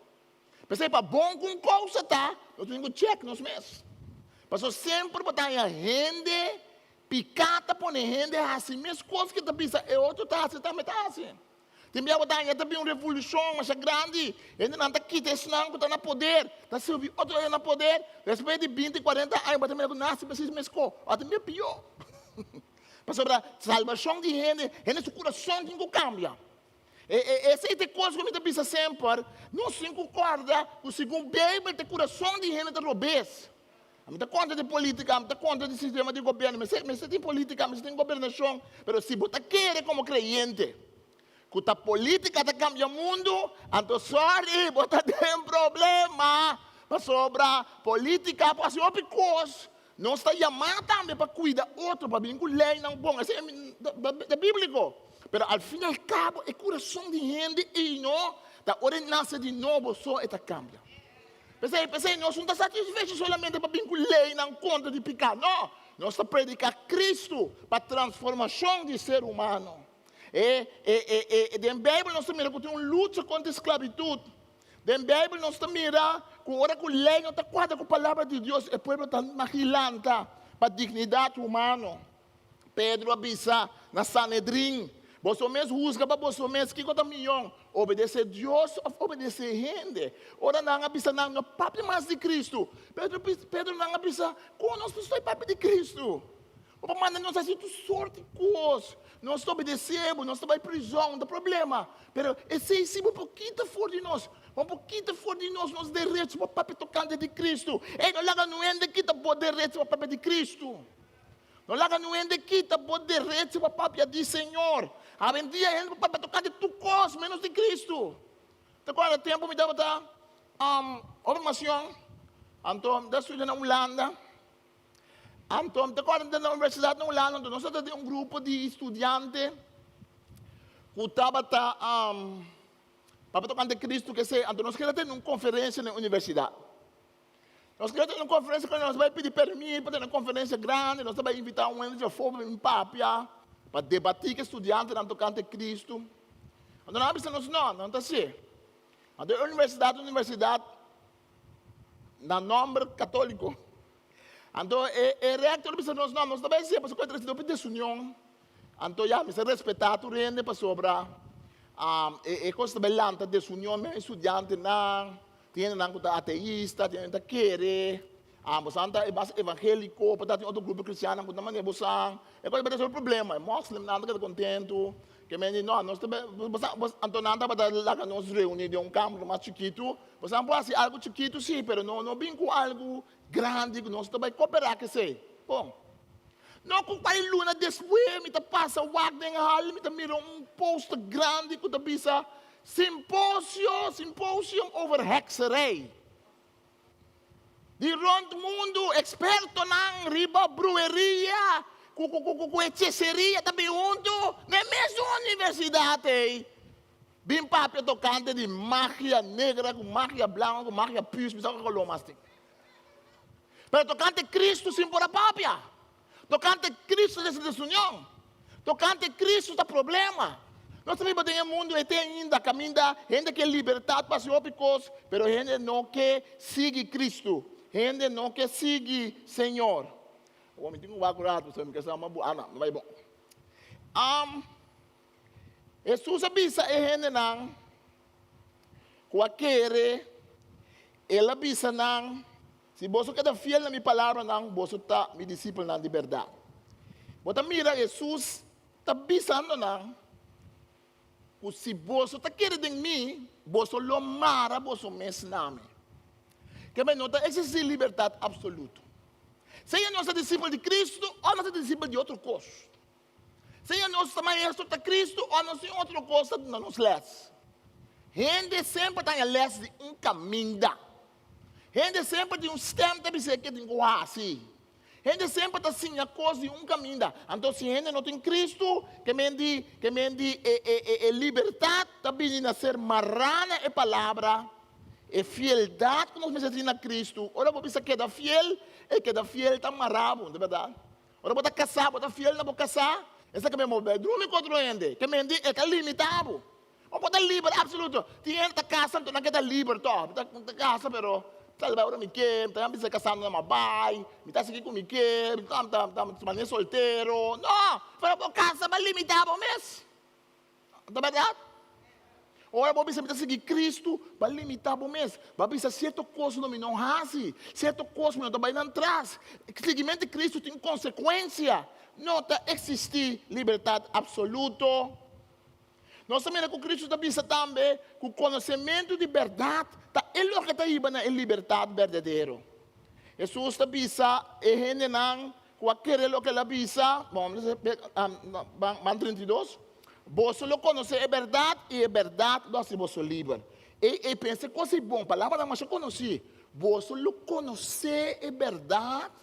Speaker 4: Pensei, para bom com coisa, tá? Eu tenho que check nos meses. Mas sempre botar a gente picata põe gente assim, mesmo coisas que tu pensa, é outro tá assim, também tá assim. Tem que botar ainda também uma revolução, mas é grande, ainda não está aqui, não está na poder, está servindo outro aí na poder, respeito de 20, 40 anos, mas também nasce, precisa mesmo, até meio pior. Mas sobre a salvação de gente seu coração tem que cambiar. Essa é a coisa que eu penso sempre, não se concorda com o segundo Bíblia, o coração de gente é robusto. Não dá conta de política, não dá conta de sistema de governo, mas você tem política, mas tem governação, mas se você quer como crente, que a política está cambiando o mundo, então, sorry, você tem problema, mas sobre a política, para ser outra coisa, não está chamando também para cuidar outro, para vir com lei não bom, isso é bíblico, mas ao fim e ao cabo, é coração de gente e não, da hora nasce de novo, só está cambiando. Pensei, nós não estamos satisfeitos solamente para vir com lei não conta de pecado. Não, nós estamos predicando Cristo para a transformação do ser humano. Dentro da Bíblia nós estamos mirando que tem uma luta contra a esclavitud. Dentro da Bíblia nós estamos mirando que a hora que a lei não está quadra com a palavra de Deus, o povo está magilando para a dignidade humana. Pedro avisa na Sanedrim, você mesmo juzga para você mesmo, que conta milhão? Obedecer Deus ou obedecer gente? Ora não avisa não, papo mais de Cristo. Pedro não avisa, como nós somos papo de Cristo? O manda nós assim, sorte coisa. Nós obedecemos, nós estamos em prisão, não tem problema. Mas esse um pouquinho fora de nós. Um pouquinho fora de nós, nós direitos para o papo tocante de Cristo. E não larga no ende que está por direitos para o papo de Cristo. Não larga no ende que está por direitos para o papo de Senhor. A vendia gente para tocar de tu coisa, menos de Cristo. Agora, o tempo me dava formação. Então, da estudante na Holanda. Então, agora, na universidade na Holanda, nós temos um grupo de estudantes que estava para tocar de Cristo, que se, então, nós queremos ter uma conferência na universidade. Nós queremos ter uma conferência que nós vamos pedir permissão para ter uma conferência grande, nós vamos invitar um ente em Papia, para debater com estudantes na tocante de Cristo. Então, não está assim. Então, a universidade, na nome católico. Então, o rector disse, nós também assim, porque nós temos desunião. Então, já, me respeitar o rende para sobrar. E coisa belanta, desunião, mesmo estudante, não. Tem que ateísta, tem que querer. Você anda evangélico, para ter outro grupo cristiano, que também é você. É coisa para o problema. É muslim, nada que contento. Que me diz, não, nós também, então nada para lá que nós reunimos de campo mais chiquito. Você não pode fazer algo chiquito, sim, mas não vem com algo grande, que nós também cooperar, que sei. Bom. Não, com pai luna depois, me passa o wag den hal, me mira post grande, que te bisa symposium over hekserij. Die rond mundo, experto na riba brueria, com hechiceria, também junto, na mesma universidade. Bem papel tocante de magia negra, com magia branca, com magia pus, me sabe o mais. Mas tocante Cristo, sim, por a papia. Tocante Cristo dessa desunião. Tocante Cristo da problema. Nós também temos um mundo até ainda, caminho, gente que é libertado para ser ópicos, mas gente não quer seguir Cristo. Gente não quer seguir Senhor. O homem tem um bagulho, você me quer uma boa. Não vai bom. Jesus avisa a gente não, qualquer, ele avisa não, se você quer fiel na minha palavra, não, você está me discípulo na liberdade. Você mira, Jesus está avisando não, que se você está querendo em mim, você lo mara, você me ensina. Que me nota, existe liberdade absoluta. Seja nosso discípulo de Cristo ou nosso discípulo de outra coisa. Seja nosso maestro de Cristo ou nosso outra coisa, não nos lês. Gente sempre está em lês de um caminho. Gente sempre tem um sistema de dizer que tem que assim. Gente sempre está assim a coisa de um caminho. Então, se a gente não tem Cristo, que me diz liberdade, também a ser marrana é palavra. É fieldade que nós precisamos a Cristo. Ora, você queda fiel, e queda fiel está amarrado, de verdade. Ora, você casar, você fiel, não pode casar. Essa que me move, dorme contra o ende, que me diz, é limitado. Não pode livre, absoluto. Tem gente que casa, não queda livre, está casa, pero, sabe, agora me quer, está me casando na mabai, me está seguindo com me quer, está solteiro. Não, para casa, mas limitado mesmo. De verdade? Ora, você precisa seguir Cristo para limitar o mês. Você precisa certa coisa não faz, certa coisa não está indo atrás. O seguimento de Cristo tem consequência. Não está existir liberdade absoluta. Nós também com Cristo está também que o conhecimento de verdade é o que está aí na liberdade verdadeira. Jesus está bisa e gente não qualquer o que ele bisa. Vamos ver, 32. Você lo conhece é verdade e é verdade lo hace você livre. E pensa coisa é bom, palavra mas eu conheci. Você lo conhece é verdade.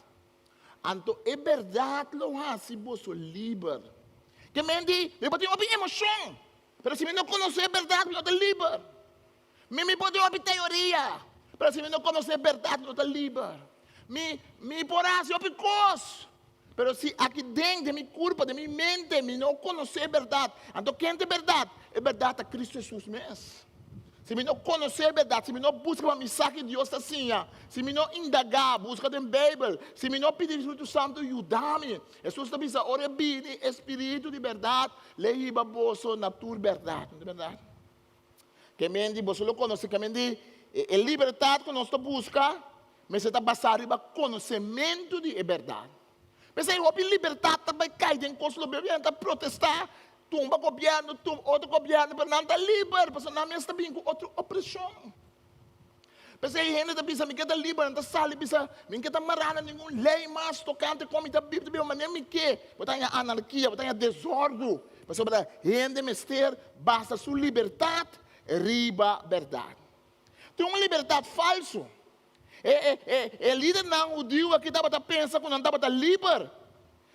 Speaker 4: Então é verdade lo hace você livre. Que me diz, eu tenho uma emoção. Mas se eu não conhece é verdade, eu estou livre. Me pode uma teoria. Mas se eu não conhece é verdade, eu estou livre. Me porás eu picos. Pero se aqui dentro de minha culpa, de minha mente, me não conhecer a verdade. Então, quem é verdade? É verdade a Cristo Jesus mesmo. Se me não conhecer a verdade, se me não busca uma mensagem de Deus assim, se me não indagar, busca na Bíblia, se me não pedir o Espírito Santo, ajuda-me. Jesus está dizendo, ora bem, Espírito de verdade, leiba você na tua verdade. Não é verdade? Que me diz, você não conhece, que me diz, a liberdade que nós buscamos, mas você está basado em conhecimento de verdade. Mas aí, a liberdade também cai dentro do governo, está protestar, tumba governo, outro governo, mas não está livre, porque não está bem com outra opressão. Mas aí, a gente está pensando, que está livre, não está sali, que está marana, nenhum lei mais, tocante, como está bíblia, mas nem me que, porque tem anarquia, porque tem desordem. Mas sobre a gente, mister, basta sua liberdade, riba verdade. Tem uma liberdade falsa. Líder não, o Deus aqui estava pensando que não estava livre.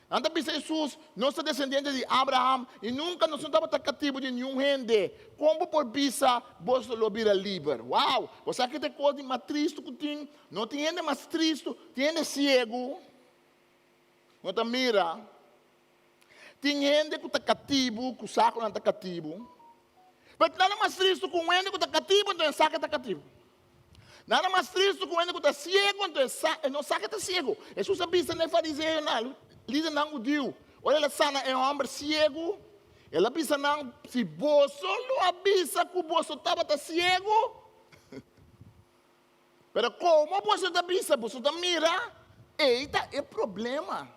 Speaker 4: Anda pensando Jesus, nossa descendente de Abraão, e nunca nós não estava cativo de nenhum gente. Como por bisa, você lo vira livre. Uau! Você aqui tem coisa mais triste que tem, não tem gente mais triste, tem gente cego. Não te mira. Tem gente que está cativo, que o saco não está cativo. Mas nada mais triste com gente que está cativo, então o saco está cativo. Nada mais triste com ele que está cego, não sabe que está cego. Jesus avisa no fariseu, líder não o Deus. Olha, ele sana é um homem cego. Ele avisa não, se você não avisa que você estava cego, Pero como você está bisa, você está mira, eita, é problema.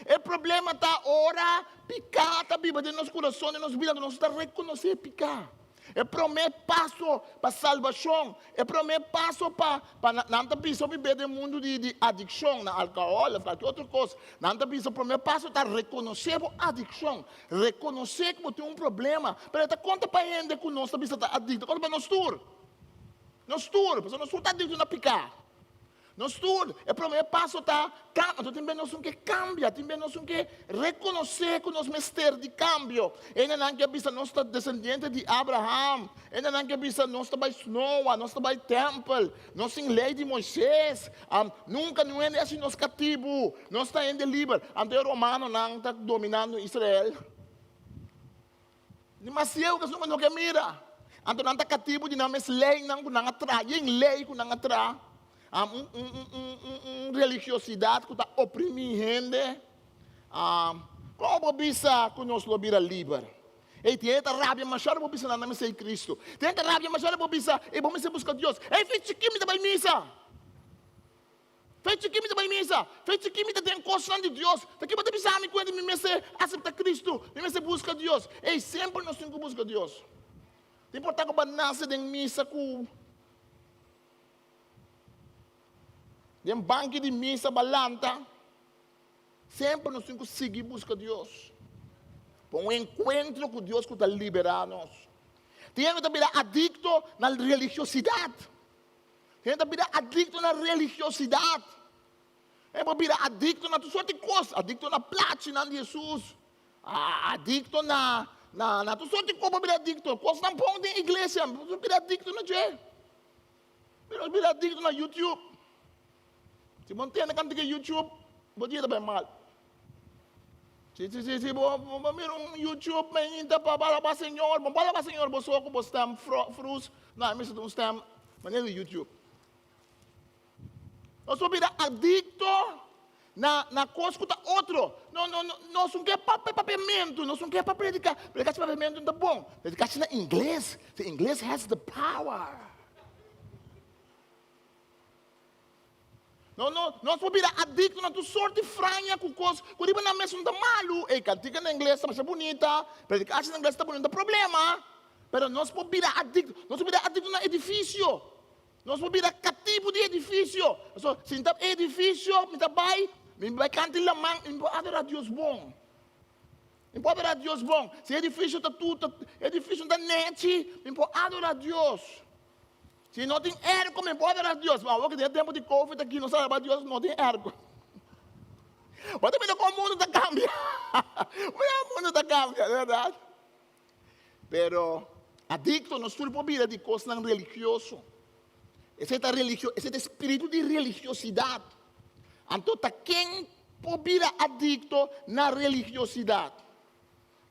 Speaker 4: É problema tá ora picar, tá viva de nosso coração, de nossa vida, nós está reconhecer picar. É o primeiro passo para a salvação. É o primeiro passo para não pensar viver no mundo de adicção, na álcool, qualquer outra coisa. Não pensar o primeiro passo é reconhecer a adicção. Reconhecer que tem um problema. Mas conta para a gente que nós estamos adictos. Conta para nós tudo. Nós tudo, porque nós estamos adictos na picar. Nós tudo, o primeiro passo está, então também nós temos que cambiar, também nós temos que reconhecer que nós mestres de cambio. Ainda não que bisa nós estamos descendentes de Abraham, ainda não que bisa nós estamos em Noah, nós estamos em templo, nós temos lei de Moisés, nunca não é assim nós cativo, nós estamos em livre. Ante o romano não está dominando Israel. Demasiado que nós não queremos mira. Ante não está cativo de não é lei, não atrai, lei que não atrai. Religiosidade que está oprimindo gente. Como bisa que nós lo vira livre? E tem rabia machada para bisa na nome de Cristo. Tem rabia machada para bisa e vamos buscar Deus. E fez que me vai missa. Fez que me vai missa. Fez que me tem coisa de Deus. Porque você bisa me quando me se aceita Cristo, me se busca Deus. E sempre nós temos que buscar Deus. Tem importa que nasce de missa com em banco de missa balanta, sempre nós temos que seguir busca Deus. Para um encontro com Deus que está liberando nós. Tem que virar adicto na religiosidade. Tem que virar adicto na religiosidade. Tem que virar adicto na todas as coisas. Adicto na platina de Jesus. Adicto na todas as coisas para virar adicto. Coisas não põem na igreja. Você virar adicto na Jé. Virar adicto na YouTube. Se você não tem YouTube, você está bem mal. Se você mira YouTube, você está para o Senhor, você está frus, não, você está no YouTube. Nós somos adicto na coisa que está outro. Nós não queremos papiamentu, nós não queremos predicar. Predicar papiamentu não é bom. Predicar em inglês. The English has the power. Nós vamos virar adicto na tua sorte franha com coisas. Quando você não está malo, cantiga em inglês está bonita, predicar em inglês está bonita, não tem problema. Mas nós vamos virar adicto. Nós vamos virar adicto no edifício. Nós vamos virar cativo de edifício. Se está edifício, me vai cantar lá, me vai adorar Deus bom. Me pode adorar Deus bom. Se edifício está tudo, edifício está net, me pode adorar Deus. Se não tem ergo, me pode adorar Deus. Mas o que tem tempo de Covid aqui, não sabe Deus, não tem ergo. Mas também o mundo está cambiando. O mundo está cambiando, é verdade? Pero, adicto, nós tudo podemos vir de coisas religiosas. Esse espírito de religiosidade. Então, quem pode vir adicto na religiosidade?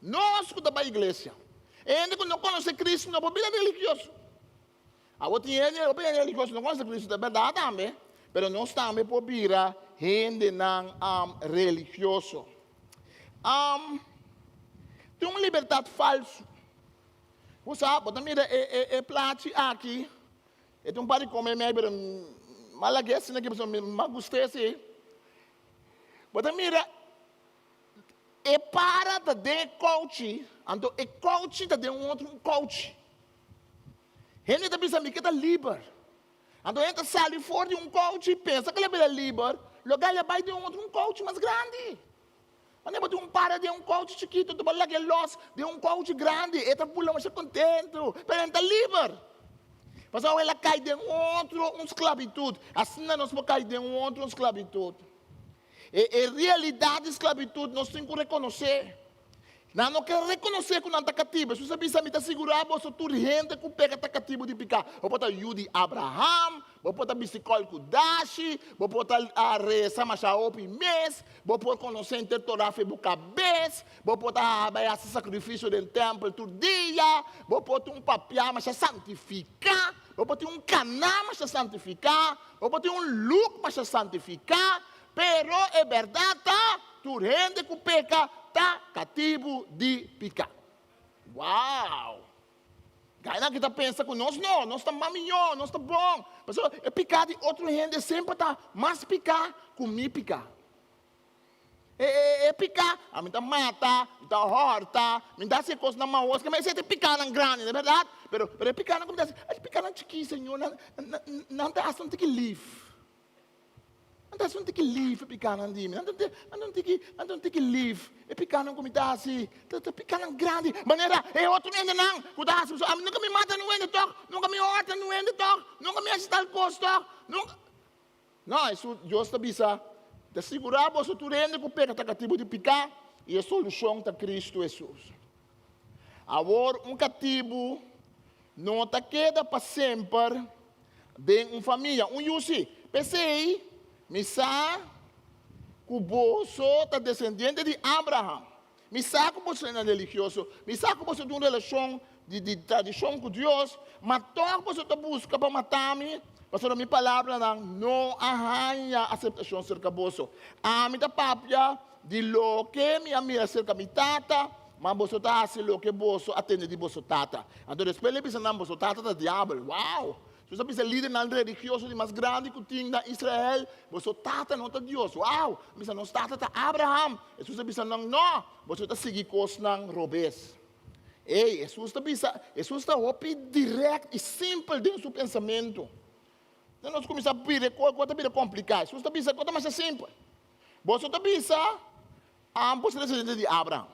Speaker 4: Nós que estamos na igreja. E ainda que não conhece Cristo, não pode vir religioso. A outra religioso não conhece Cristo, é verdade também. Mas nós também podemos vir gente não religioso. Tem uma liberdade falsa. Você sabe, mira, é plate aqui. É um par de comer, mas malaguês, né, que me gostei assim. Mas mira, é para de coach, então é coach de um outro coach. Ele está pensando que está livre. Então ele sai fora de um coach e pensa que ele é livre. Logo ele vai de um outro coach mais grande. Quando ele um para de um coach chiquito, tu vai lá que los de um coach grande, ele está pulando, mas é contente, mas ele está livre. Mas ele cai de um outro esclavitude. Assim nós vamos cair de um outro esclavitude. E realidade de esclavitude nós temos que reconhecer. Não quer reconhecer que não está cativo. Se você pensa, me está segurando, você está gente que pega está cativo de picar. Vou botar Yudi Abraham, vou botar bicicol com Dashi, vou botar a reza machaopi mês, vou botar conhecer a Torá febu cabeça, vou botar a sacrifício do templo todo dia, vou botar papiamentu mas santificar, vou botar caná mas santificar, vou botar look mas santificar, pero é verdade, tá? Tu gente que peca está cativo de picar. Uau! Ganha que está pensando que nós está melhor, nós está bom. Mas é picar de outra gente sempre está mais picar que me picar. É picar, a mim está mata, está horta, me dá se coisa na mão, mas é picar na grande, não é verdade? Pero é picar na comunidade, é picar na chiquinha, Senhor, não está assim que livre. Não está assim que livre, picar na dime, não tem que livre, é picar na comunidade, está picar na grande, maneira, é outro ainda não, cuidado, nunca me mata no ende toque, nunca me horta no ende toque, nunca me assista al costo, nunca. Não, isso Deus está bisa. De segurar você turende com o pecado cativo de picar e a solução está Cristo Jesus. Agora, cativo não está queda para sempre dentro de uma família. Yusi, pensei, misa, que o bolso está descendente de Abraão. Misa que você é religioso, misa que você tem uma relação de tradição com Deus, mas todo você está buscando para matar-me. Pastor, a minha palavra não arranha a aceitação cerca bolso. A minha papia de lo que minha amiga cerca mi tata, mas bolso tá assim lo que bolso atende de bolso tata. Então depois ele pensa não bolso tata da diabo. Uau! Se você pensa líder não religioso de mais grande que tinha na Israel, bolso tata não tá Deus. Uau! Pensa não tata tá Abraham. Se você pensa não, bolso tá seguir coisas não robês. Ei, Jesus está open direto e simples dentro do seu pensamento. Então nós começamos a pedir coisa complicada. Você está pensando coisa mais simples. Você está pensando, você é descendente de Abraão.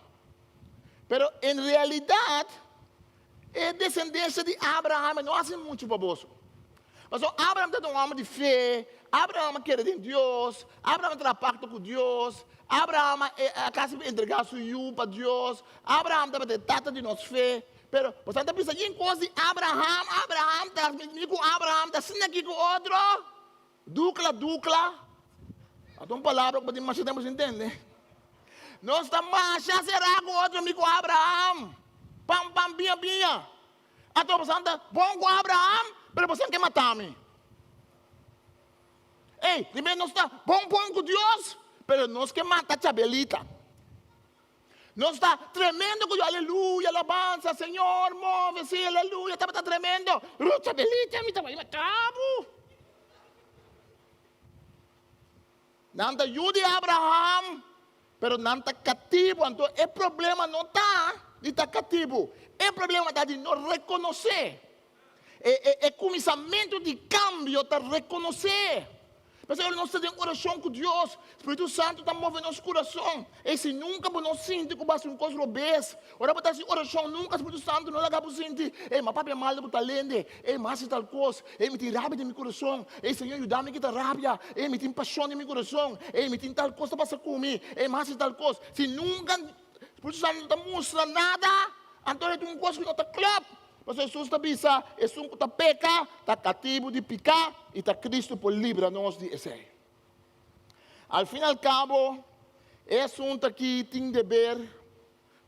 Speaker 4: Mas, em realidade, é descendência de Abraão, mas não faz muito para você. Mas Abraão é um homem de fé, Abraão quer em Deus, Abraão tem pacto com Deus, Abraão quase entregar seu filho para Deus, Abraão tem tata de nossa fé. Pero, você está pensando em coisa de Abraão, está comigo, Abraão, está assim aqui com outro, dupla. Então, uma palavra que podemos entender. Nós estamos marchando, será com outro amigo Abraão. Pam, bia. Então, você está bom com Abraão, mas você quer matar-me. Ei, primeiro nós estamos bom com Deus, mas nós queremos matar a Chabelita. Nós está tremendo com aleluia, alabança, Senhor, move-se, aleluia, está tremendo. Chabelita, me está matando. Não está ajuda de Abraão, mas não está cativo. Então, o problema não está de estar cativo. O problema está de não reconhecer. O começamento de cambio está reconhecer. Mas nós temos oração com Deus. O Espírito Santo está movendo nosso coração. E se nunca nós sentimos que basta um coisa robês, ora para essa oração, nunca o Espírito Santo não acaba sentir. Ei, mas papai é mal para lende. Ei, mas tal coisa. Ei, me tem rábia no meu coração. Ei, Senhor, ajuda-me que está rábia. Ei, me tem paixão no meu coração. Ei, me tem tal coisa para comer. Ei, mas tal coisa. Se nunca o Espírito Santo não está mostrando nada, então é uma coisa que não está claro. Mas Jesus está dizendo, é um que está peca, está cativo de picar, e está Cristo por livrar-nos de esse. Al fim e al cabo, é um que tem de ver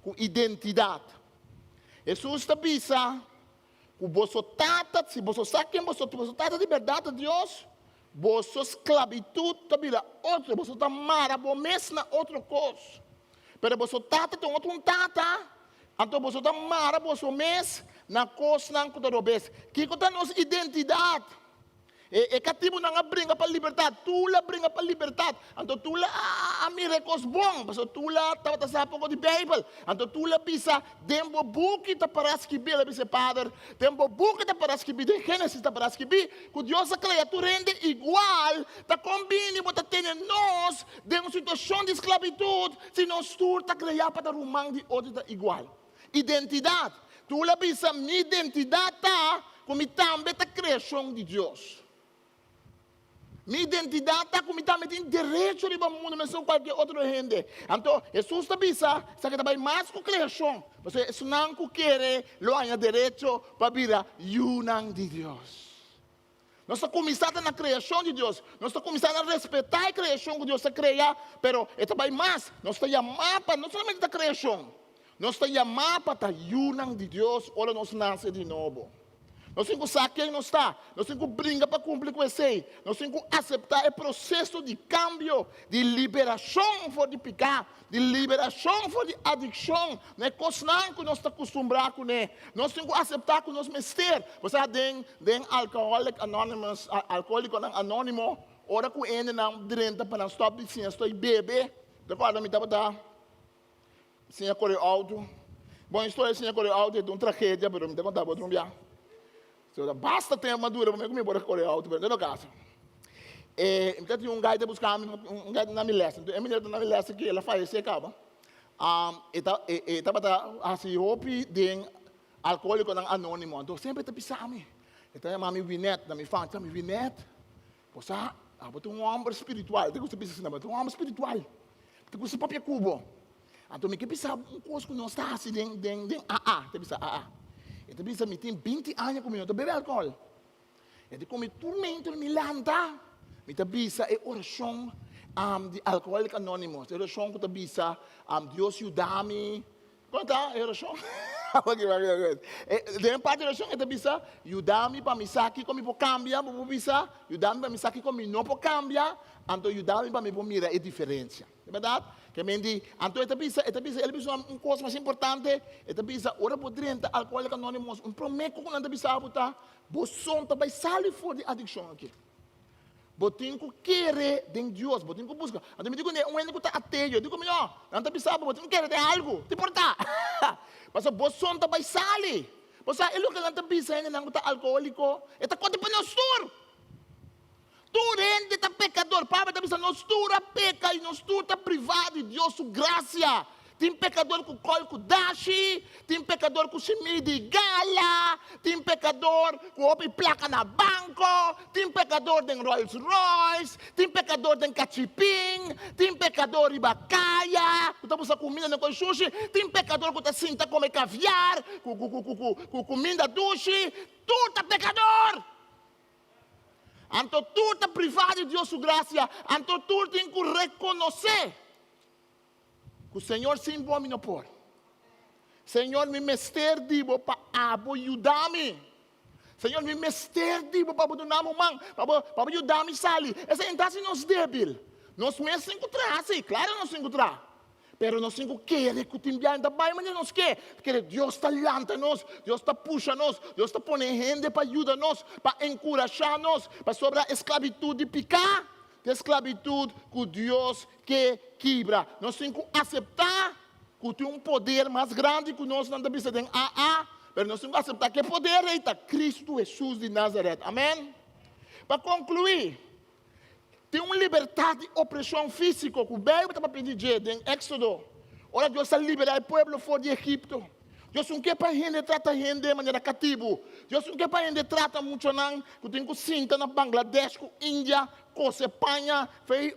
Speaker 4: com identidade. Jesus está dizendo, que você tata, se você sabe quem você tata de verdade a Deus, você esclavitud está vira outra, você está mara, você mesma outra coisa. Mas você tata tem outro tata, então você está mara, você mesma, na coisa não que todo vez que conta nossa identidade é cativo não brinca para liberdade tu la brinca para liberdade então tu la a mim recos bom mas tu la tá sabe pouco de Bíblia então tu la bisa dembo buki tá para escrever a bisa padre dembo buki tá para escrever de Gênesis tá para escrever que Deus a criatura rende igual tá combine bota ter nós de uma situação de esclavitud se nós tu tá criar para rumang de outra igual identidade. Tu la bisa minha identidade tá como também a criação de Deus. Minha identidade tá como também tem direito de mundo, mas não qualquer outro gente. Então, Jesus está bisa, sabe que também mais com a criação. Você isso não quer, lo há direito para virar unang de Deus. Nós estamos começando na criação de Deus. Nós estamos começando a respeitar a criação que Deus cria, mas é também mais. Nós estamos chamando para não somente a criação. Nós estamos chamados para a unang de Deus, ou nós nascemos de novo. Nós temos que saber quem não está. Nós temos que brincar para cumprir com isso aí. Nós temos que aceitar o processo de cambio, de liberação for de pecado, de liberação for de adicção. Não é coisa que nós estamos acostumados com ele. Nós temos que aceitar que nós mestre. Você tem alcoólico anônimo, ora que ele não drenta para não stop de sim, estou bebê. Depois me estava sim a correr alto. Bom, história sim a correr alto é uma tragédia, mas me estava dando basta ter madura para me embora correr alto, mas não caso. Então tinha guy buscar guy na miléstia. Então a menina na miléstia que ela faz se acaba. Estava assim hopi de alcoólico anônimo. Então sempre está pisando. Então a mami Winedt, da minha fã, chama Winedt. Poxa, botou homem espiritual. Tem que pensar assim, homem espiritual. Tem que papel cubo. Então me que pensar coisa que não está assim tem pensar Então pensa me tem 20 anos comigo, eu bebe álcool. Então como tormento me lanta, me pensa é oração de alcoólico anônimos. Oração que pensa Deus ajuda-me. Conta oração. De parte da oração é pensa ajuda-me para me sair como vou cambiar, vou pensar ajuda-me para me sair como não vou cambiar, então ajuda-me para me mirar a diferença. É verdade? Que mendi, então ele pensa uma coisa mais importante, ele pensa, ora por dentro, alcoólico anônimos, prometo que não pensa botar, você vai sair fora de adicção aqui. Você querer de Deus, você busca. Então me digo, um ano que está ateu, eu digo, não pensa, você quer de algo, te importa. Mas você vai sair. Você é o que não pensa, não está alcoólico, está contra para nós todos. Tu rende está pecador. Pai, está pensando, nós tudo peca e nós tudo está privado de Deus, sua graça. Tem pecador que colhe com dashi, tem pecador que se mide gala, tem pecador que ouve placa na banco, tem pecador de Rolls Royce, tem pecador de cachipim, tem pecador de bacaia, que está comida com sushi, tem pecador que está senta come caviar, com comida dushi, tudo está pecador. Então tu está privado de Deus sua graça. Então tu tem que reconhecer que o Senhor se envolve no por. Senhor, me mestre dibo para ajudar-me. Senhor, me mestre dibo para ajudar-me, para ajudar-me a sair. Essa gente nós débil. Nós mesmos encontrar, sim, claro nós encontrar. Pero nós temos que querer que o time anda bem, mas nós quer. Porque Deus está levantando-nos, Deus está puxando-nos, Deus está pondo gente para ajudar-nos, para encorajar-nos, para sobre a esclavitud de picar, a esclavitud que Deus quer quebrar. Nós temos que aceitar que tem um poder mais grande que nós não precisamos de mas nós temos que aceitar que o poder é Cristo Jesus de Nazaré. Amém? Para concluir, tem uma liberdade de opressão física que o Bíblia está pedindo em Éxodo. Ora, Deus está liberando o povo fora de Egito. Deus não quer para a gente tratar a gente de maneira cativo. Deus não quer para a gente tratar muito não. Que tem que sentar na Bangladesh, com Índia, com Espanha,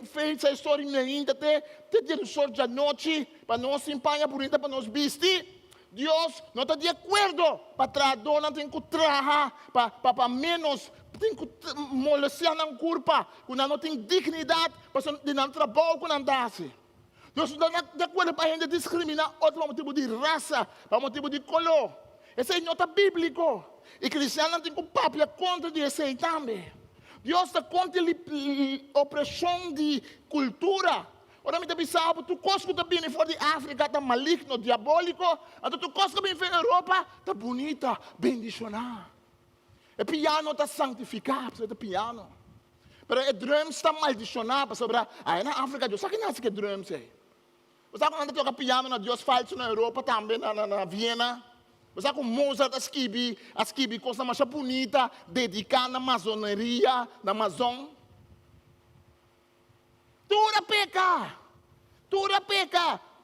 Speaker 4: fez essa história na Índia, até dia sol da noite, para nós Espanha, bonita para nós vestir. Deus não está de acordo para trazer, não tem que trazer, para menos. Tem que molestar na curva, quando não tem dignidade, para não trabalhar com não dá-se. Deus não está de acordo para a gente discriminar outro motivo de raça, para motivo de color. Esse é nota bíblico. E cristiano tem que papia contra isso aí também. Deus está contra a opressão de cultura. Ora, me está pensando, tu costa que está fora de África, está maligno, diabólico. Então, tu costa que está na Europa, está bonita, bendicionada. O piano está santificado, é piano. Mas o drum está maldicionado sobre na África, Deus sabe que não é que drum é. Você sabe quando toca piano, Deus falso na Europa também, na Viena. Você sabe como Mozart escreve coisa mais bonita, dedicada na maçonaria, na Amazon. Tudo peca.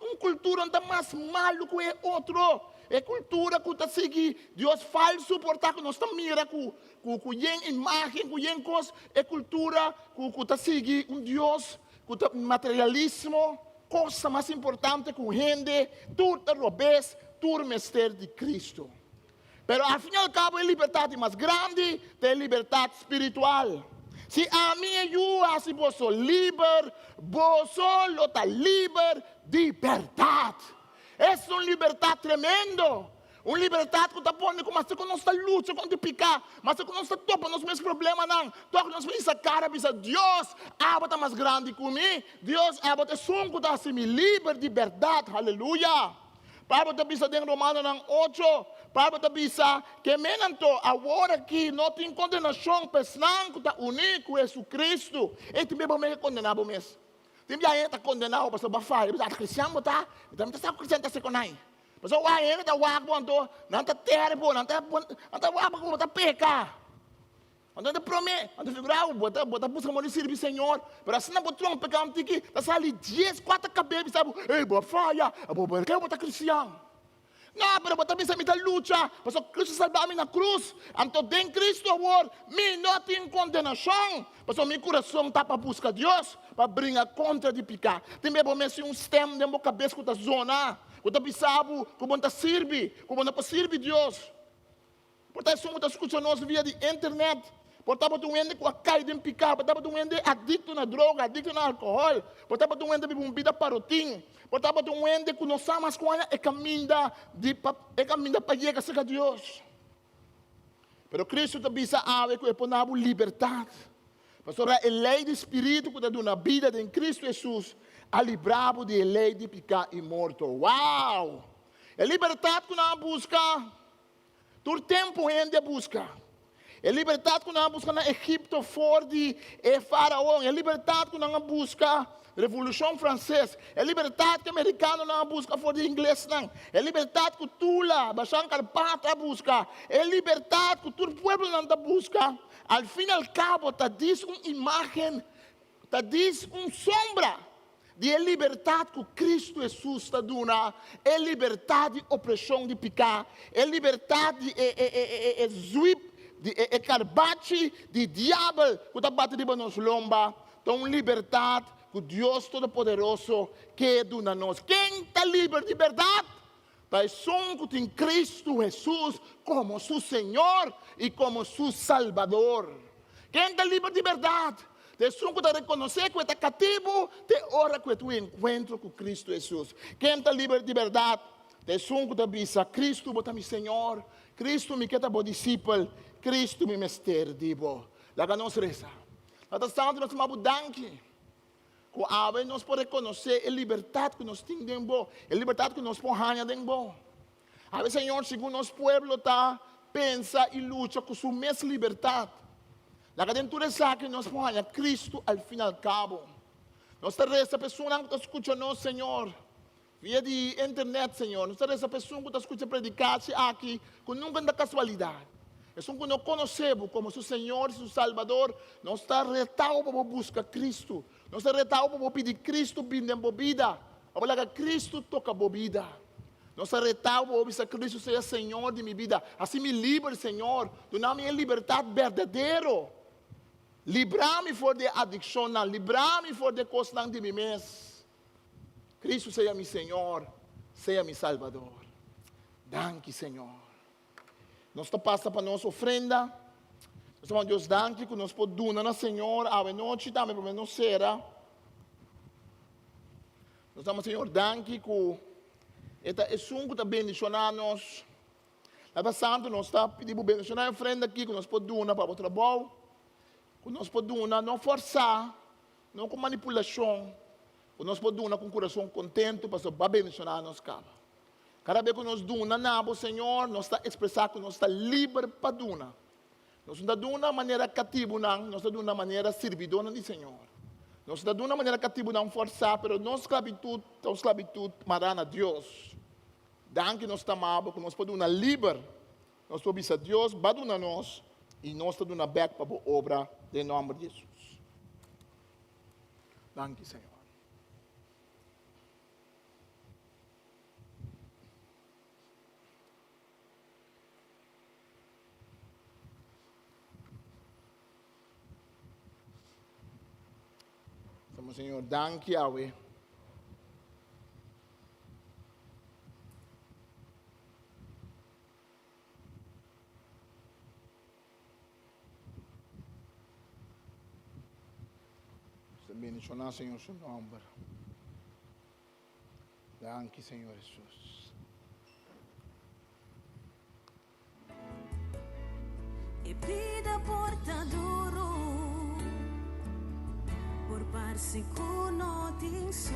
Speaker 4: Uma cultura está mais malo que o outro. É cultura que está seguindo Deus falso, portanto, nós estamos mirando com imagem, com coisa. É cultura que está seguindo Deus, que está materialismo, coisa mais importante com gente, tudo robês, tudo mestre de Cristo. Mas, ao fim e ao cabo, é liberdade mais grande, é liberdade espiritual. Se a mim e eu, se você sou livre, você está livre de liberdade. É uma liberdade tremenda. Uma liberdade que está pondo, mas se nós está luta contra o pecado, mas se nós está topa nos meus problemas, não, toca nós essa cara, pensa, Deus, está mais grande que mim, Deus, é som que está assim, me livre de verdade, aleluia. Para você pensar em Romanos 8, para você pensar que menanto, agora que não tem condenação, pessoal que está unido com Jesus Cristo, e também vai condenar mesmo. Tem já está condenado, pastor Bafai, está cristiano, tá? Então está cristiano, está se conai. Pastor, o aí está wag bom, não está terrible, não está wag como está pecar. Não está prometer, não está figurar, bota busca morrer servir Senhor. Para assim não botar um pecado que está ali 10, 4 cabeças, sabe? Ei, Bafai, porque eu está cristiano. Não, pero bota bisa me luta, pastor Cristo salvar-me na cruz. Então, em Cristo, amor, me não tem condenação. Pastor, meu coração está para buscar Deus, para brincar contra de pecado. Também vou mencionar um stem na minha cabeça que está zona. Que está pensando, como está servir, como está servir Deus. Portanto, se você escuta nós via de internet, portanto, você ende com a caída em pecado, portanto, você ende adicto na droga, adicto na álcool, portanto, você ende com vida parotim, portanto, você ende com nós amas com ela, é caminho para chegar a Deus. Pero Cristo te bisa ave que é ponabo liberdade. Pastor, a lei do Espírito que está na vida de Cristo Jesus, a librado de lei de pecado e morto. Uau! É liberdade que nós busca, todo tempo ainda busca. É liberdade que nós busca no Egito fora de Faraó. É liberdade que nós busca Revolução Francesa. É liberdade que o americano não busca fora de inglês. Não. É liberdade que Tula, Baixão Carpata busca. É liberdade que todo o povo não busca. Al fim e al cabo, está diz uma imagem, está diz uma sombra de liberdade que Cristo Jesus está dando. É liberdade de opressão de pecado. É liberdade de zwip. É carbate de diabo que está batendo nos lomba. Então, liberdade que Deus Todo-Poderoso quer dar nós. Quem está livre de verdade? Está som que tem Cristo Jesus como seu Senhor e como seu Salvador. Quem está livre de verdade? Tem som que está reconhecer que está cativo, tem hora que tu encontro com Cristo Jesus. Quem está livre de verdade? Tem som que está bisa, Cristo bota mi Senhor, Cristo me quer bom discípulo, Cristo me mestre dibo. Laga nós reza. Até santo nós vamos danke. Que a nós podemos reconhecer a liberdade que nós temos dentro, a liberdade que nós podemos dentro. A vezes, Senhor, segundo nosso povo está pensa e luta com sua mesma liberdade. Laga dentro dessa que nós podemos Cristo ao fim e ao cabo. Nós temos essa pessoa que está escutando nós, Senhor. Via de internet, Senhor. Nós temos essa pessoa que está escutando predicar aqui, que nunca é casualidade. É um que nós conhecemos como seu Senhor, seu Salvador. Nós estamos retados para buscar Cristo. Nós estamos retados para pedir Cristo vindo em vida. Para que Cristo toca a vida. Nós estamos retados para pedir que Cristo seja Senhor de minha vida. Assim me livre, Senhor. Dá-me a liberdade verdadeira. Livrar-me fora de adicção. Livrar-me fora de coisas de mim mesmo. Cristo seja meu Senhor. Seja meu Salvador. Danke, Senhor. Nós passamos para a nossa ofrenda. Nós estamos Deus danke que nós podemos dar, Senhor, à noite também para nós será. Nós estamos, Senhor, danke que esta é um que está bendicionando nós. Leva Santo, nós estamos pedindo bendicionar a ofrenda aqui que nós podemos dar para o trabalho. Que nós podemos dar, não forçar, não com manipulação. Que nós podemos dar com o coração contente para bendicionar nós casa. Cada vez que nós damos, Senhor, nós está expressar que nós está livre para dar. Nós não damos de uma maneira cativa, nós damos de uma maneira servidora de Senhor. Nós damos de uma maneira cativa, não forçar, mas nossa esclavitud marana a Deus. Dan que nós estamos, que nós podemos livre, nós podemos a Deus, vai dar nós, e nós estamos na back para a obra, em nome de Jesus. Danke, Senhor. Senhor, danke, Yahweh. Bendicionar, Senhor, seu nome. Danke, Senhor Jesus.
Speaker 5: vida porta duro por parsi kuno ting solution.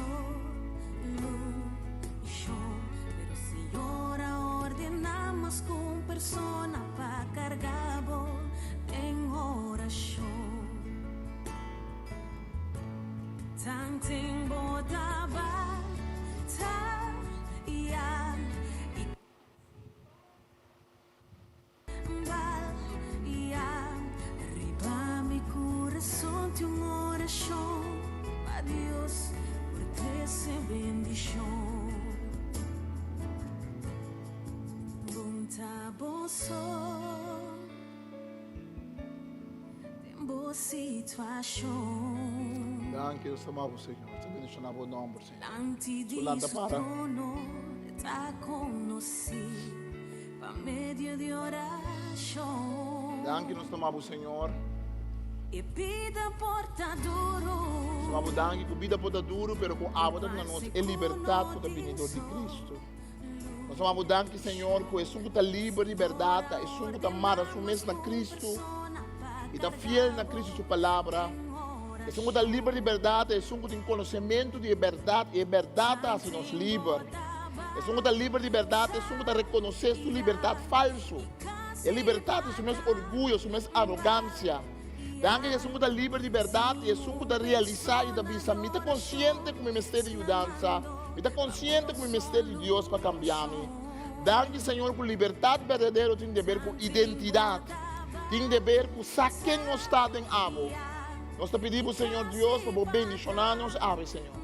Speaker 5: Pero Señora ordenamos con persona pa cargabo en oración. Tanting bodaba ta ya arriba mi corazón de una oración a Dios por trece bendición. Bunta boso tembo situación.
Speaker 4: Danke, Deus amado, Senhor. Te bendicionamos o nome, Senhor.
Speaker 5: Anti
Speaker 4: Solanda para.
Speaker 5: trono está conocí pa medio de oración.
Speaker 4: Danke, nós amamos, Senhor.
Speaker 5: E vida porta duro.
Speaker 4: Amamos, danke, que a vida pode duro, pero com a água na nós é liberdade para o venidor de Cristo. Nós amamos, danke, Senhor, que é suco da liberdade, é suco da mara, sumes na Cristo, e está fiel na Cristo sua palavra. É suco da liberdade, é suco de conhecimento de verdade, e verdade assim nos livra. É suco da liberdade, é suco de reconhecer sua liberdade falso. É liberdade, isso mesmo orgulho, isso mesmo arrogância. Danke, é suco da liberdade, é suco de realizar e da visa. Me está consciente que o mistério de mudança, me está consciente que o mistério de Deus para cambiar-me. Danke, Senhor, por liberdade verdadeira tem a ver com identidade, tem a ver com quem nós está em amo. Nós te pedimos, Senhor Deus, para bendicionar-nos, ave, Senhor.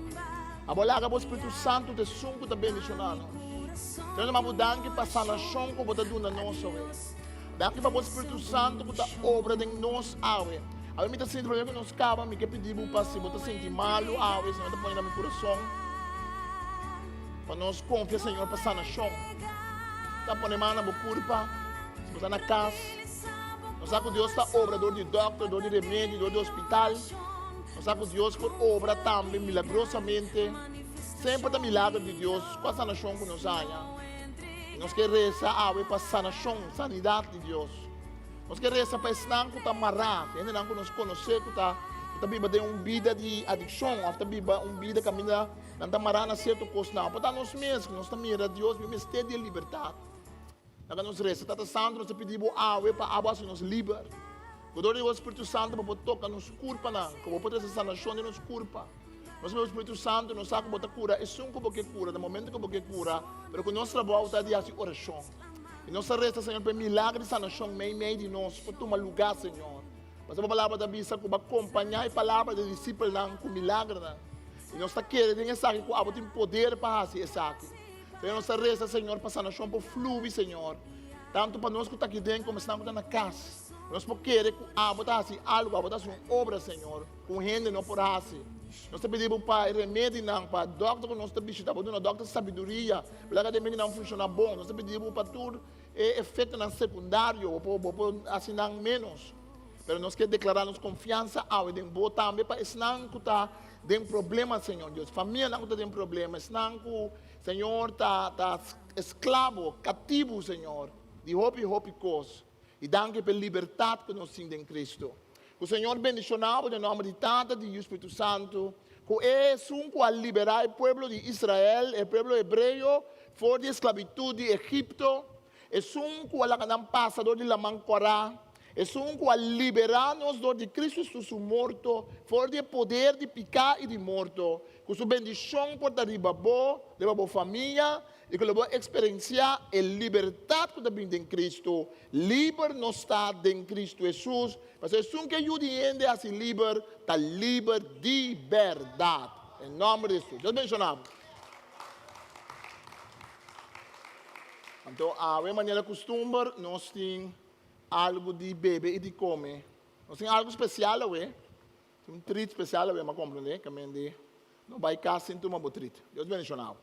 Speaker 4: A bola o Espírito Santo te sunco te bendicionar-nos. Senhor, nós danke para a sanação que você dá nós, danke para o Espírito Santo que está obra em nós, ave. A mim está sentindo problema que nós acaba, me quer pedir para se você sentir mal, ave, Senhor, está põe no meu coração. Para nós confiar, Senhor, para a sanação. Está põe mão na minha culpa, se você está na casa. Nós sabemos que Deus está obrador de doctor, dor de remédio, dor de hospital. Nós sabemos que Deus por obra também, milagrosamente. Sempre está milagre de Deus, com a sanação que nós há. Nós queremos rezar para a sanação, sanidade de Deus. Nós queremos rezar para esse não que está amarrado, ainda não que nós conhecemos que está vivendo uma vida de adicção, está vivendo uma vida que ainda não está amarrado a certo custo. Não, para nós mesmos, nós estamos mirando Deus, o mistério de liberdade. Nós nos rezamos, Tata Santo, nós pedimos água para a água nos livrar. Quando o Espírito Santo para tocar nos curpa, como pode ser sanação de nos curpa. Nós o Espírito Santo nos sabe que cura, é só que cura, no momento que você cura, mas que nós trabalhamos é de oração. E nós rezamos, Senhor, para milagre de sanação meio de nós, para tomar lugar, Senhor. Mas a palavra da Bíblia que vai acompanhar a palavra do discípulo com milagre. E nós estamos querendo essa que a tem poder para fazer essa aqui. Senhor, nós rezamos, Senhor, para sanação, para fluir, Senhor. Tanto para nós que estamos aqui dentro, como estamos na casa. Nós queremos que a água faça algo, a água faça uma obra, Senhor, com gente não por fazer. Nós pedimos para remédio, para doctor que nós visitamos, para doctor de sabedoria, para que remédio não funciona bom. Nós pedimos para tudo efeito secundário, para assinar menos. Mas nós queremos declarar-nos confiança ao em boa também, para esse não que está tem problema, Senhor Deus. Família não tem problema, esse não que o Senhor está escravo, cativo, Senhor, de roupa e coisa. E danke pela liberdade que nós temos em Cristo. O Senhor bendicionava em nome de Tata, de Espírito Santo, que é um a liberar o povo de Israel, o povo hebreu, fora da esclavitud de Egipto. É um que a passador de la mancorá. É um que a liberar-nos de Cristo Jesus morto, fora do poder de picar e de morto. Com sua bendição por arriba boa família, e que vou experienciar a liberdade que também tem em Cristo. Livre não está em Cristo Jesus, mas é um que ajuda a ser livre, está livre de verdade. Em nome de Jesus. Deus abençoe. Então, a maneira costume, nós temos algo de beber e de comer. Nós temos algo especial, um treat especial, mas compreender, que não vai cá sem tomar o treat. Deus abençoe.